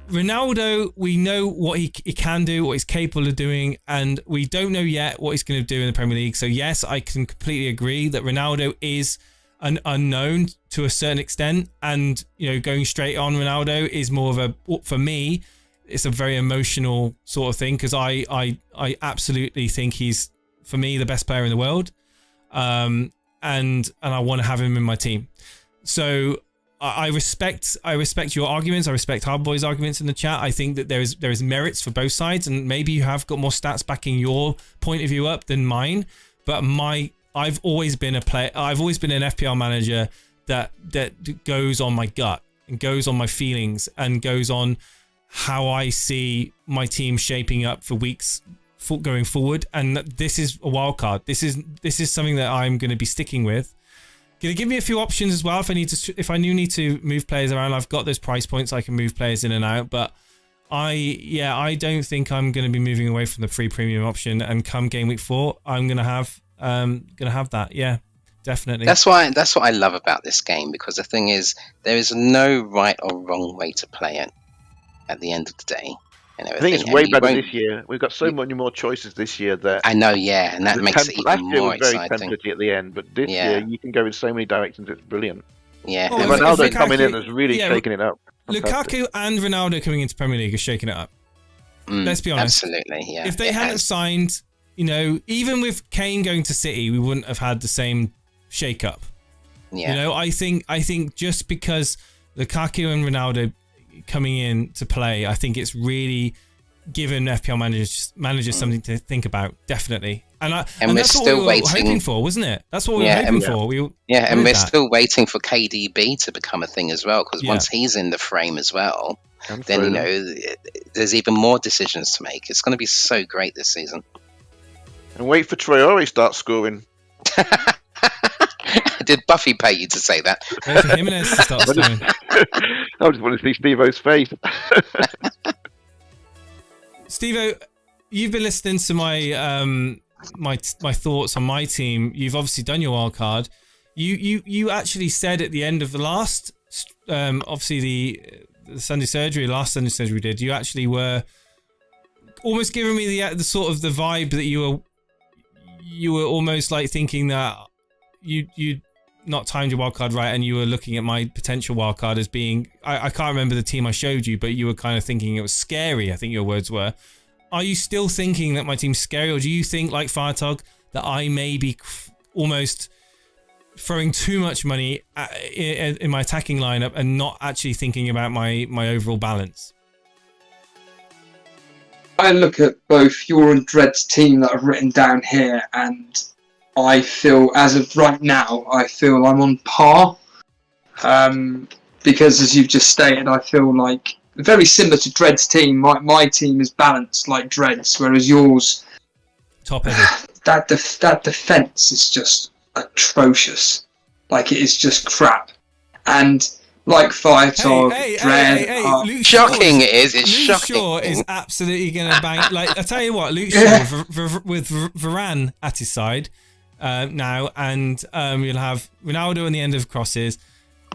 Ronaldo, we know what he can do, what he's capable of doing, and we don't know yet what he's going to do in the Premier League. So yes, I can completely agree that Ronaldo is an unknown to a certain extent, and going straight on Ronaldo is more of a, for me, it's a very emotional sort of thing, because I absolutely think he's, for me, the best player in the world, and I want to have him in my team. So I respect your arguments. I respect Harbour Boy's arguments in the chat. I think that there is merits for both sides, and maybe you have got more stats backing your point of view up than mine. But I've always been an FPL manager that goes on my gut and goes on my feelings and goes on how I see my team shaping up for weeks going forward. And this is a wild card. This is something that I'm going to be sticking with. Going to give me a few options as well if I do need to move players around. I've got those price points, I can move players in and out, but I don't think I'm going to be moving away from the free premium option, and come game week 4, I'm going to have that. Yeah, definitely. That's what I love about this game, because the thing is, there is no right or wrong way to play it at the end of the day. And I think it's way better this year. We've got so many more choices this year that I know, yeah, and that makes it even more exciting. Very template at the end, but this year you can go in so many directions. It's brilliant. Yeah, and Ronaldo coming in has really shaken it up. Fantastic. Lukaku and Ronaldo coming into Premier League is shaking it up. Let's be honest. Absolutely, yeah. If they hadn't signed, even with Kane going to City, we wouldn't have had the same shake-up. Yeah. I think just because Lukaku and Ronaldo coming in to play, I think it's really given FPL managers something to think about, definitely. And that's what we were hoping for, wasn't it? That's what we were hoping for. And we're still waiting for KDB to become a thing as well, because once he's in the frame as well, then there's even more decisions to make. It's going to be so great this season. And wait for Traore to start scoring. Did Buffy pay you to say that? Wait for Jimenez to start scoring. I just want to see Steve-O's face. Steve-O, you've been listening to my my thoughts on my team. You've obviously done your wild card. You actually said at the end of the last, obviously the Sunday surgery, last Sunday surgery we did, you actually were almost giving me the sort of the vibe that you were almost like thinking that you not timed your wildcard right, and you were looking at my potential wildcard as being, I can't remember the team I showed you, but you were kind of thinking it was scary, I think your words were. Are you still thinking that my team's scary, or do you think, like Firetog, that I may be almost throwing too much money in my attacking lineup and not actually thinking about my overall balance? I look at both your and Dred's team that I've written down here, and I feel, as of right now, I'm on par. Because, as you've just stated, I feel like very similar to Dred's team. My team is balanced like Dred's, whereas yours, top heavy. That defense is just atrocious. Like, it is just crap. And like Firetog, Dred, Luke shocking it is. It's Luke shocking. Shaw is absolutely going to bang. Like, I tell you what, Luke Shaw with Varane at his side now, and you'll have Ronaldo on the end of crosses.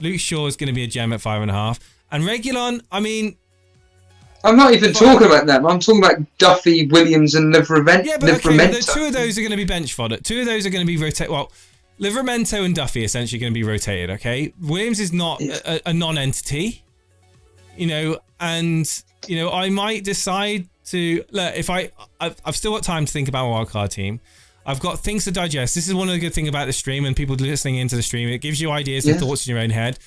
Luke Shaw is going to be a gem at 5.5, and Reguilon. I mean, I'm not even talking about them. I'm talking about Duffy, Williams, and Livramento. Yeah, but okay, the two of those are going to be bench fodder. Two of those are going to be rotated. Well, Livramento and Duffy are essentially going to be rotated. Okay, Williams is not a non-entity, and I might decide to look if I've still got time to think about my wildcard team. I've got things to digest. This is one of the good things about the stream and people listening into the stream. It gives you ideas and thoughts in your own head.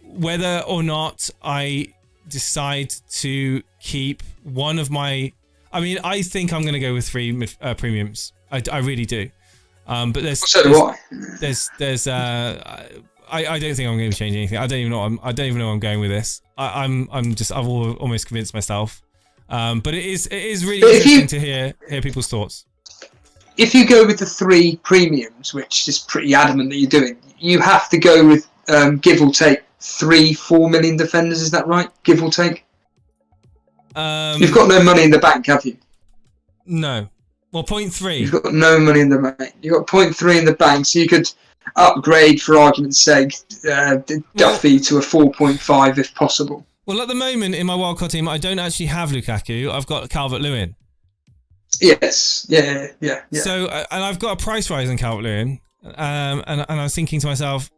Whether or not I decide to keep one of my... I mean, I think I'm going to go with 3 premiums. I really do. But there's... So do I. I don't think I'm going to change anything. I don't even know where I'm going with this. I've almost convinced myself. But it is really interesting to hear people's thoughts. If you go with the 3 premiums, which is pretty adamant that you're doing, you have to go with, give or take, 3-4 million defenders. Is that right? Give or take? You've got no money in the bank, have you? No. Well, 0.3. You've got no money in the bank. You've got 0.3 in the bank, so you could upgrade, for argument's sake, Duffy to a 4.5 if possible. Well, at the moment, in my wildcard team, I don't actually have Lukaku. I've got Calvert-Lewin. Yes, yeah. So, and I've got a price rise in Calvert-Lewin, and I was thinking to myself,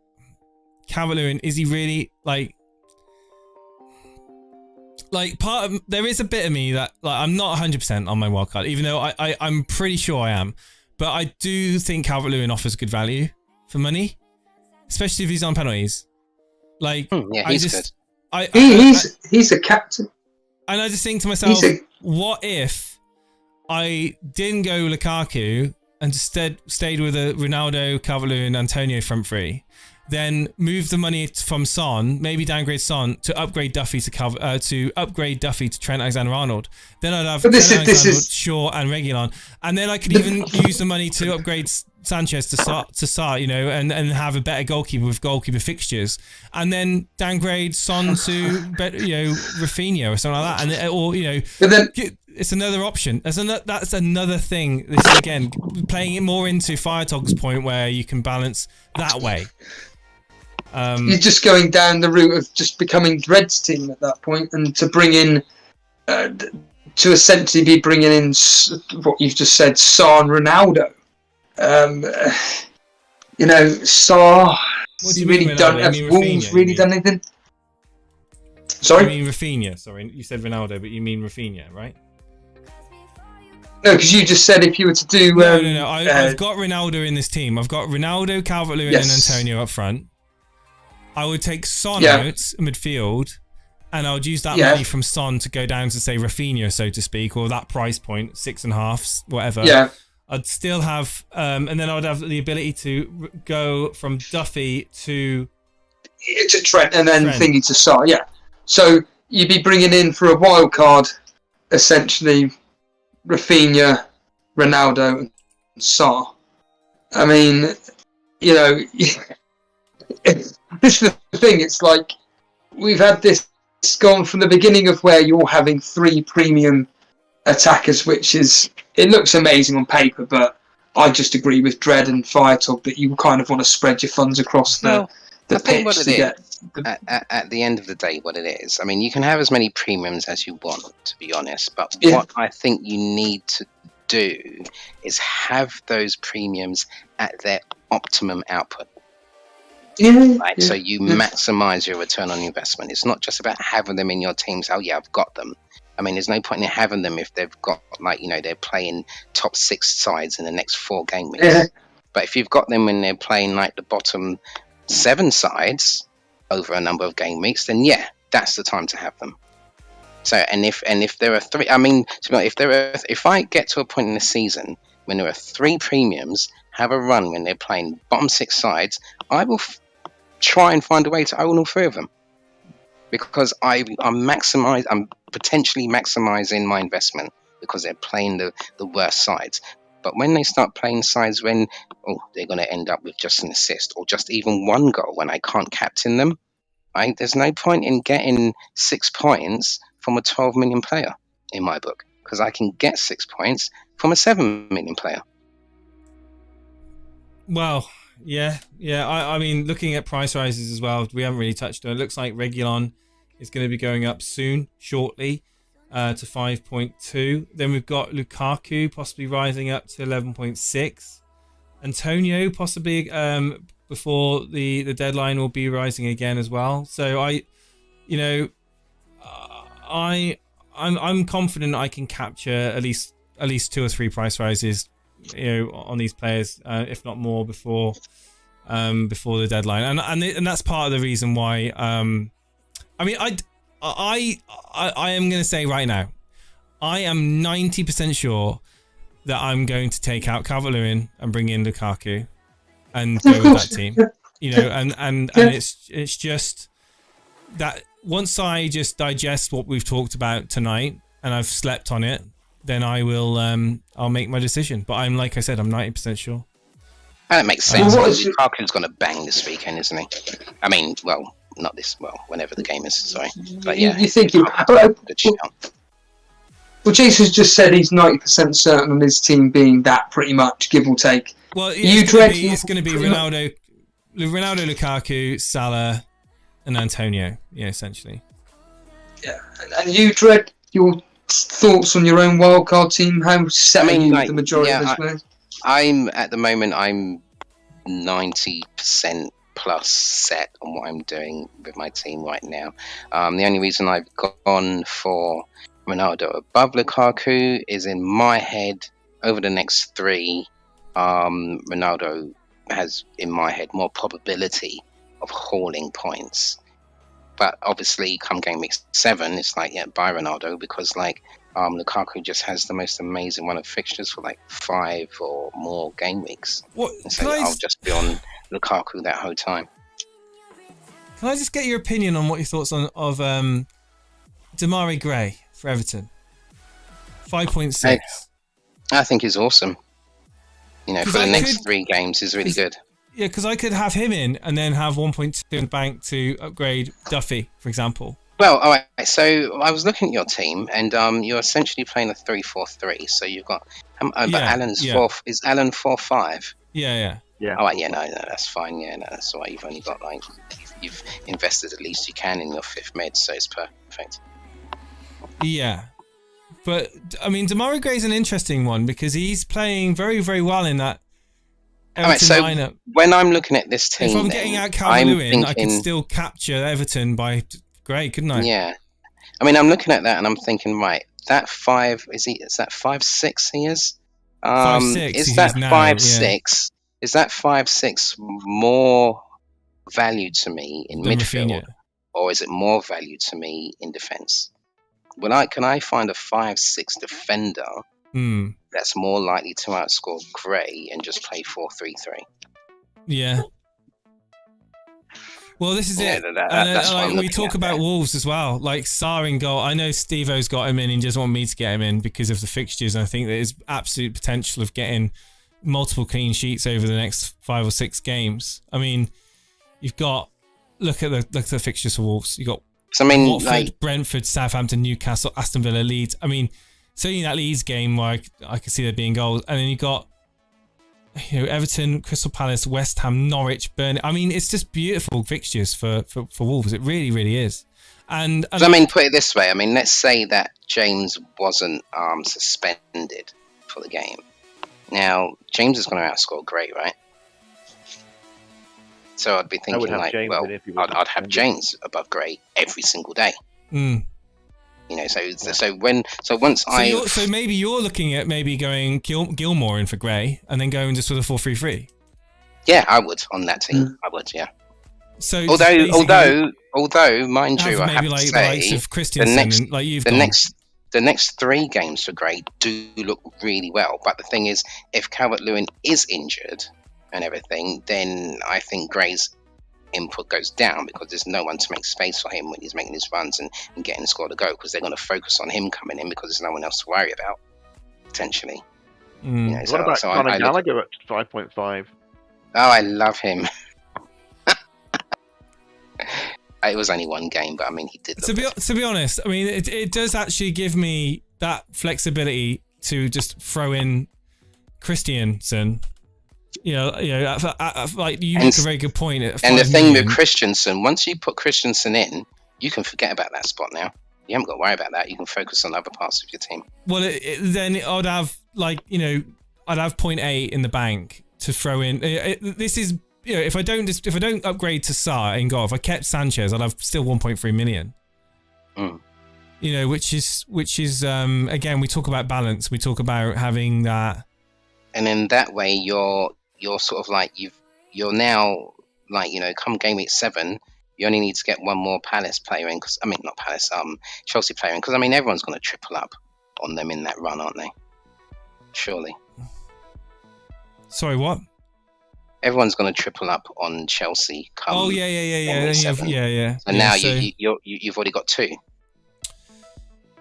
Calvert-Lewin, is he really like part of, there is a bit of me that I'm not 100% on my wildcard, even though I'm pretty sure I am, but I do think Calvert-Lewin offers good value for money, especially if he's on penalties. He's good. He's a captain, and I just think to myself, what if I didn't go Lukaku and instead stayed with a Ronaldo, Calvert-Lewin, Antonio front three, then move the money from Son, maybe downgrade Son to upgrade Duffy to Trent Alexander-Arnold. Then I'd have Trent Alexander-Arnold, Shaw, and Reguilon, and then I could even use the money to upgrade Sanchez to Sarr, and have a better goalkeeper with goalkeeper fixtures, and then downgrade Son to Rafinha or something like that, it's another option. That's another thing. This is, again, playing it more into Firetog's point where you can balance that way. You're just going down the route of just becoming Dread's team at that point, and to bring in, to essentially be bringing in what you've just said, Sarr and Ronaldo. Sarr really don't have Wolves really done anything. Sorry? You mean Rafinha? Sorry, you said Ronaldo, but you mean Rafinha, right? No, because you just said if you were to do... No. I've got Ronaldo in this team. I've got Ronaldo, Calvert-Lewin, and Antonio up front. I would take Son out midfield, and I would use that money from Son to go down to, say, Rafinha, so to speak, or that price point, 6.5, whatever. Yeah. I'd still have... and then I would have the ability to go from Duffy to Trent, and then thingy to Sarr, yeah. So you'd be bringing in for a wild card, essentially, Rafinha, Ronaldo, and Sarr. I mean, this is the thing. It's like we've had this gone from the beginning of where you're having 3 premium attackers, it looks amazing on paper, but I just agree with Dread and Firetog that you kind of want to spread your funds across the pitch to get. At the end of the day, what it is, I mean, you can have as many premiums as you want, to be honest, but what I think you need to do is have those premiums at their optimum output. So you maximize your return on investment. It's not just about having them in your teams. Oh yeah, I've got them. I mean, there's no point in having them if they've got, they're playing top 6 sides in the next 4 game weeks. Yeah. But if you've got them when they're playing the bottom 7 sides over a number of game weeks, then that's the time to have them. So, and if there are 3, I mean, if I get to a point in the season when there are 3 premiums have a run when they're playing bottom 6 sides, I will try and find a way to own all 3 of them, because I'm potentially maximizing my investment because they're playing the worst sides. But when they start playing sides when they're going to end up with just an assist or just even 1 goal when I can't captain them, there's no point in getting 6 points from a 12 million player in my book, because I can get 6 points from a 7 million player. Well, yeah. I mean, looking at price rises as well, we haven't really touched on it. It looks like Reguilon is going to be going up shortly to 5.2. Then we've got Lukaku possibly rising up to 11.6. Antonio possibly before the deadline will be rising again as well. So I'm confident I can capture at least 2 or 3 price rises, on these players, if not more, before the deadline, and that's part of the reason why. I mean, I am going to say right now, I am 90% sure that I'm going to take out Calvert-Lewin and bring in Lukaku and go with that team. And it's just that once I just digest what we've talked about tonight and I've slept on it, then I will I'll make my decision. But I'm 90% sure. And it makes sense. Lukaku's going to bang this weekend, isn't he? I mean, not this. Whenever the game is. Sorry, but yeah. You think well, Jason's just said he's 90% certain on his team being that, pretty much, give or take. Well, it's going to be Ronaldo, Lukaku, Salah, and Antonio. Yeah, essentially. Yeah, and you, Dread, your thoughts on your own wildcard team? How set the majority of those players? I'm at the moment. I'm 90% plus set on what I'm doing with my team right now. The only reason I've gone for Ronaldo above Lukaku is, in my head, over the next 3, Ronaldo has, in my head, more probability of hauling points. But obviously, come game week 7, it's buy Ronaldo, because Lukaku just has the most amazing run of fixtures for 5 or more game weeks. I'll just be on Lukaku that whole time. Can I just get your opinion on what your thoughts on of Demarai Gray for Everton? 5.6. I think he's awesome. For the next 3 games, he's really good. Yeah, because I could have him in and then have 1.2 in the bank to upgrade Duffy, for example. Well, all right. So I was looking at your team, and you're essentially playing a 3-4-3. So you've got, but Alan's 4. Is Alan 4-5? Yeah. All right. Yeah. No, that's fine. Yeah, no, that's all right. You've only got you've invested at least you can in your 5th mid, so it's perfect. Yeah. But, I mean, Demarai Gray's an interesting one because he's playing very, very well in that Everton lineup. When I'm looking at this team, if I'm getting out Calvert-Lewin, I could still capture Everton by Gray, couldn't I? Yeah. I mean, I'm looking at that and I'm thinking, right, that 5, is that 5'6" he is? 5'6", is that 5'6"? Is that 5'6" more value to me in midfield? Rafinha. Or is it more value to me in defence? Can I find a 5'6" defender that's more likely to outscore Gray and just play 4-3-3? Yeah. Well, this is it. That's and we talk about Wolves as well. Like Sarr in goal. I know Steve-O's got him in. He doesn't want me to get him in because of the fixtures. And I think there's absolute potential of getting multiple clean sheets over the next 5 or 6 games. I mean, you've got look at the fixtures for Wolves. You got Watford, Brentford, Southampton, Newcastle, Aston Villa, Leeds. I mean, certainly that Leeds game where I can see there being goals, and then you got Everton, Crystal Palace, West Ham, Norwich, Burnley. I mean, it's just beautiful fixtures for Wolves. It really, really is. And I mean, put it this way. I mean, let's say that James wasn't suspended for the game. Now, James is going to outscore Gray, right? So I'd be thinking I'd have James above Gray every single day. So maybe you're looking at going Gilmore in for Gray and then going just with a 4-3-3. Yeah, I would on that team. I would, yeah. So although, mind you, I have to say, the next 3 games for Gray do look really well. But the thing is, if Calvert-Lewin is injured and everything, then I think Gray's input goes down because there's no one to make space for him when he's making his runs and getting the score to go, because they're going to focus on him coming in because there's no one else to worry about, potentially. What about Conor Gallagher at 5.5? Oh, I love him. It was only 1 game, but I mean, he did. To be honest, I mean, it does actually give me that flexibility to just throw in Christiansen. Like you make a very good point. And the thing with Christensen, once you put Christensen in, you can forget about that spot now. You haven't got to worry about that. You can focus on other parts of your team. Well, then I'd have I'd have 0.8 in the bank to throw in. This is if I don't upgrade to Sarr in goal, if I kept Sanchez, I'd have still 1.3 million. Which is again, we talk about balance. We talk about having that. And in that way, you're sort of like you're now like come game week 7, you only need to get 1 more Palace player in, because not Palace, Chelsea player in, because everyone's going to triple up on them in that run, aren't they? Surely. Sorry, what? Everyone's going to triple up on Chelsea. Oh yeah. And now you've already got 2.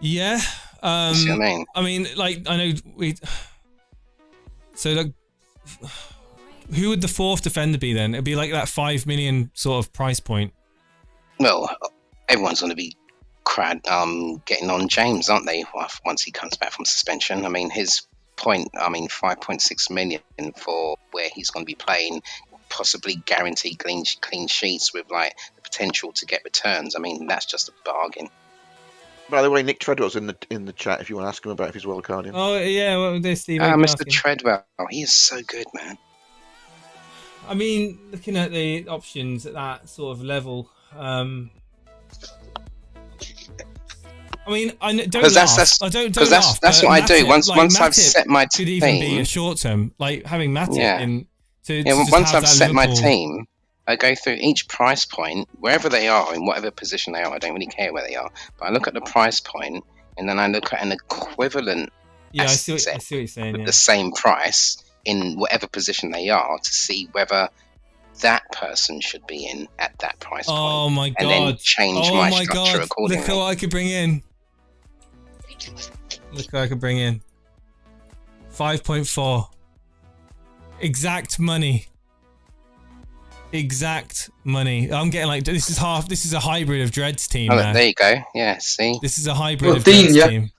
Yeah. See what I mean? I mean, I know we. So, who would the 4th defender be then? It'd be like that 5 million sort of price point. Well, everyone's going to be getting on James, aren't they? Once he comes back from suspension. I mean, his point. 5.6 million for where he's going to be playing, possibly guaranteed clean sheets with the potential to get returns. I mean, that's just a bargain. By the way, Nick Treadwell's in the chat if you want to ask him about if he's wildcarding. Oh yeah, well, there's Steve. Mr. Treadwell, he is so good, man. I mean, looking at the options at that sort of level, I mean, I don't laugh. I don't laugh. That's what I do. Once I've set my team, could even be a short term, like having Matip in. Once I've set my team, I go through each price point, wherever they are, in whatever position they are. I don't really care where they are, but I look at the price point, and then I look at an equivalent asset I see what you're saying, with the same price in whatever position they are, to see whether that person should be in at that price point. Oh my god! And then change my structure accordingly. Look what I could bring in. 5.4. Exact money. I'm getting like this is a hybrid of Dread's team. Oh, now. there you go. Yeah, see. This is a hybrid of Dread's team.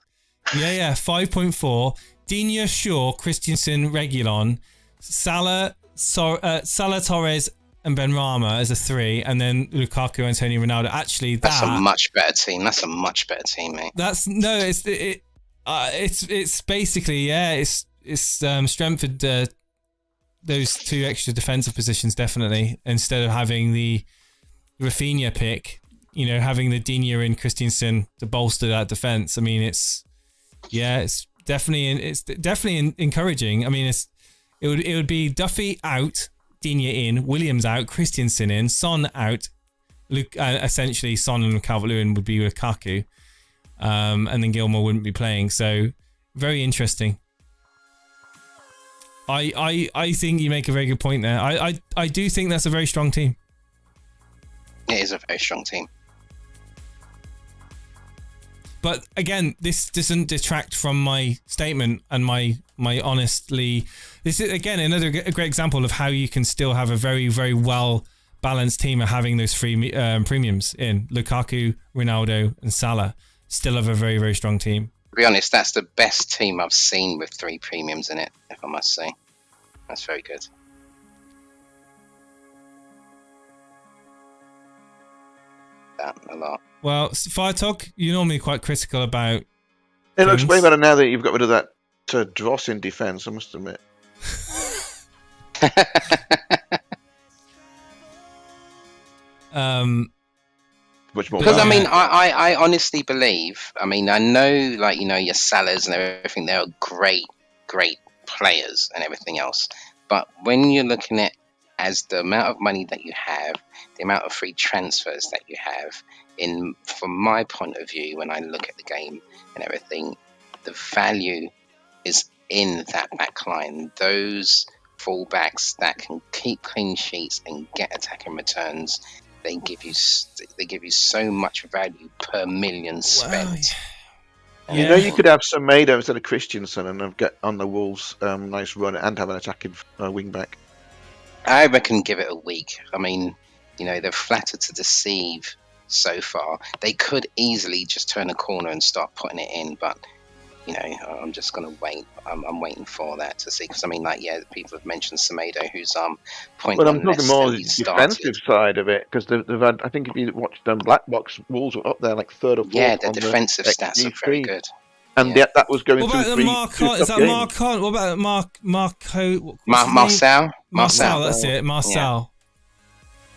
Yeah. 5.4. Digne, Shaw, Christensen, Reguilon, Salah, Torres, and Benrahma as a 3, and then Lukaku, Antonio, Ronaldo. Actually, that's a much better team. That's a much better team, mate. It's basically it's strengthened those 2 extra defensive positions definitely, instead of having the Rafinha pick, having the Digne and Christensen to bolster that defense. I mean, it's definitely encouraging. I mean, it would be Duffy out, Digne in, Williams out, Christensen in, Son out, essentially Son and Calvert-Lewin would be Lukaku, and then Gilmour wouldn't be playing. So very interesting. I think you make a very good point there. I do think that's a very strong team. It is a very strong team. But again, this doesn't detract from my statement and my honestly. This is again another great example of how you can still have a very, very well balanced team of having those 3 premiums in Lukaku, Ronaldo, and Salah. Still have a very, very strong team. To be honest, that's the best team I've seen with 3 premiums in it, if I must say. That's very good. That a lot. Well, Firetalk, you're normally quite critical about It looks way better now that you've got rid of that dross in defence, I must admit. Much more. Because I mean, I honestly believe. I mean, I know, like, your Salahs and everything. They're great players and everything else. But when you're looking at as the amount of money that you have, the amount of free transfers that you have, from my point of view, when I look at the game and everything, the value is in that back line. Those fullbacks that can keep clean sheets and get attacking returns, they give you so much value per million spent. Well, you could have Semedo instead of Christensen and get on the Wolves nice run and have an attacking wing back. I reckon give it a week. I mean, they're flattered to deceive so far. They could easily just turn a corner and start putting it in, but I'm just going to wait. I'm waiting for that to see, because I mean, people have mentioned Semedo, who's point. But I'm talking more the defensive side of it, because they've had. I think if you watched Black Box, Wolves were up there like 3rd or 4th. Yeah, the defensive stats are very good. And yet that was going what through about 3 Mark? Is that Mark? What about Marcel? Marcel, that's it. Marcel.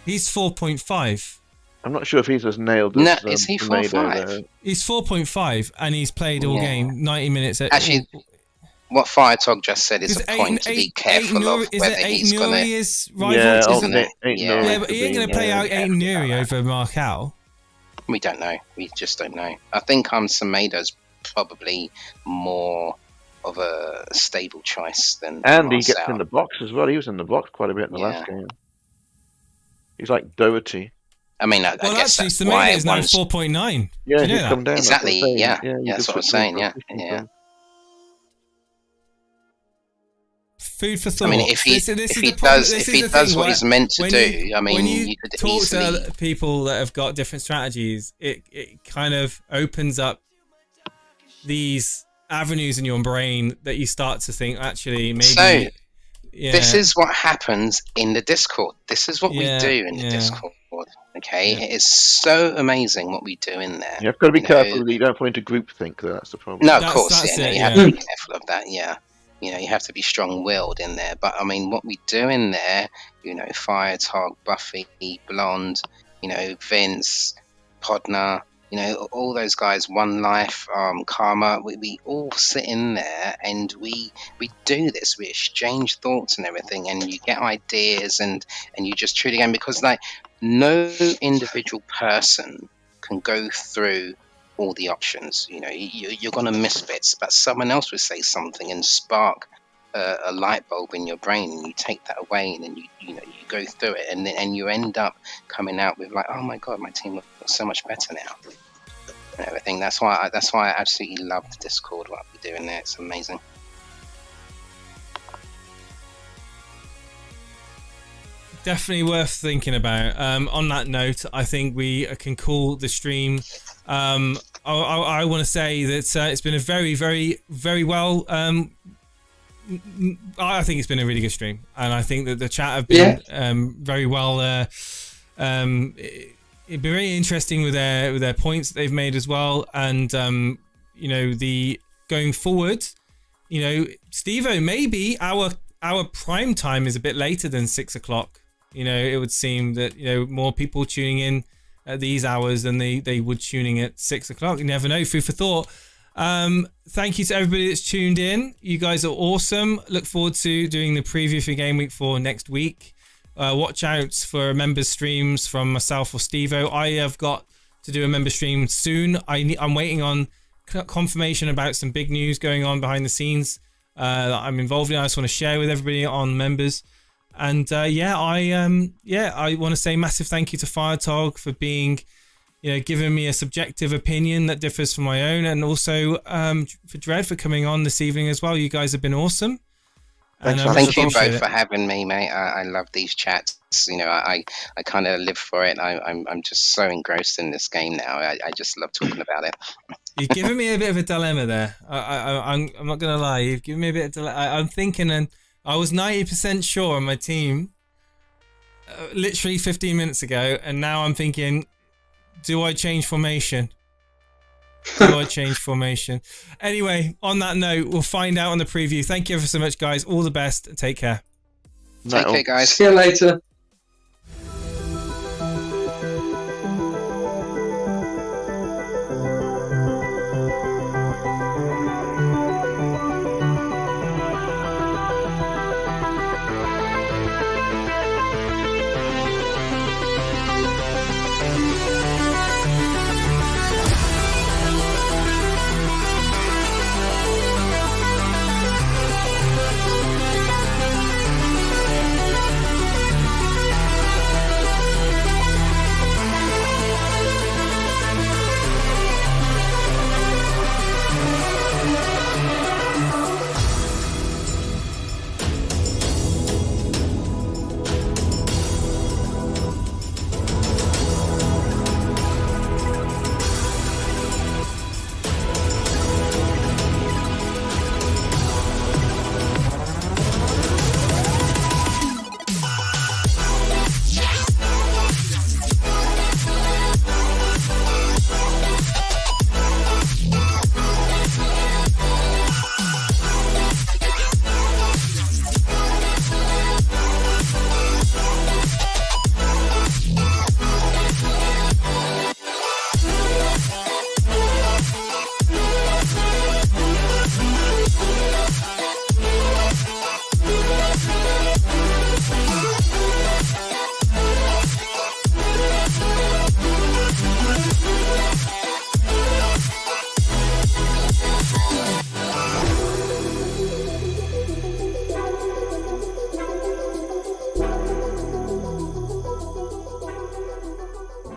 Yeah. He's 4.5. I'm not sure if he's as nailed as is he 4.5? He's 4.5, and he's played all game, 90 minutes. Actually, what Firetog just said is a point to be careful of. Is it 8 Nuri is rival? Yeah, isn't it? Yeah, but he ain't going to play out 8 Nuri over Markel. We don't know. We just don't know. I think Semedo's probably more of a stable choice than And Marcel. He gets in the box as well. He was in the box quite a bit in the last game. He's like Doherty. I mean, I guess actually, that's why is now 4.9. Yeah, he's come down. Exactly. Yeah, that's what I'm saying. Yeah. Food for thought. I mean, if he does what he's meant to do, I mean, when you could talk easily to people that have got different strategies, it kind of opens up these avenues in your brain that you start to think, actually, maybe. So, this is what happens in the Discord. This is what we do in the Discord. Okay, it is so amazing what we do in there. You've got to be careful that you don't fall into groupthink. That's the problem. No, of course, you have to be careful of that. Yeah, you have to be strong-willed in there. But I mean, what we do in there, Firetog, Buffy, Blonde, Vince, Podner, all those guys, One Life, Karma, we all sit in there and we do this. We exchange thoughts and everything, and you get ideas and you just treat again, because no individual person can go through all the options. You're going to miss bits, but someone else will say something and spark a light bulb in your brain, and you take that away, and then you go through it, and you end up coming out with like, oh my god, my team looks so much better now, and everything. That's why I absolutely love the Discord, what we do in there. It's amazing. Definitely worth thinking about. On that note, I think we can call the stream. I want to say that it's been a very, very, very well. I think it's been a really good stream, and I think that the chat have been very well. It'd be very interesting with their points that they've made as well, and the going forward. Steve-O, maybe our prime time is a bit later than 6 o'clock. It would seem that more people tuning in at these hours than they would tuning at 6 o'clock. You never know. Food for thought. Thank you to everybody that's tuned in. You guys are awesome. Look forward to doing the preview for Game Week 4 next week. Watch out for members streams from myself or Steve-O. I have got to do a member stream soon. I'm waiting on confirmation about some big news going on behind the scenes that I'm involved in. I just want to share with everybody on members. And I want to say massive thank you to Firetog for being, giving me a subjective opinion that differs from my own, and also for Dread for coming on this evening as well. You guys have been awesome. Thank you both for having me, mate. I love these chats. I kind of live for it. I'm just so engrossed in this game now. I just love talking about it. You've given me a bit of a dilemma there. I'm not gonna lie. You've given me a bit of dilemma. I'm thinking, and I was 90% sure on my team literally 15 minutes ago, and now I'm thinking, do I change formation? Anyway, on that note, we'll find out on the preview. Thank you ever so much, guys. All the best. Take care. Take care, guys. See you later.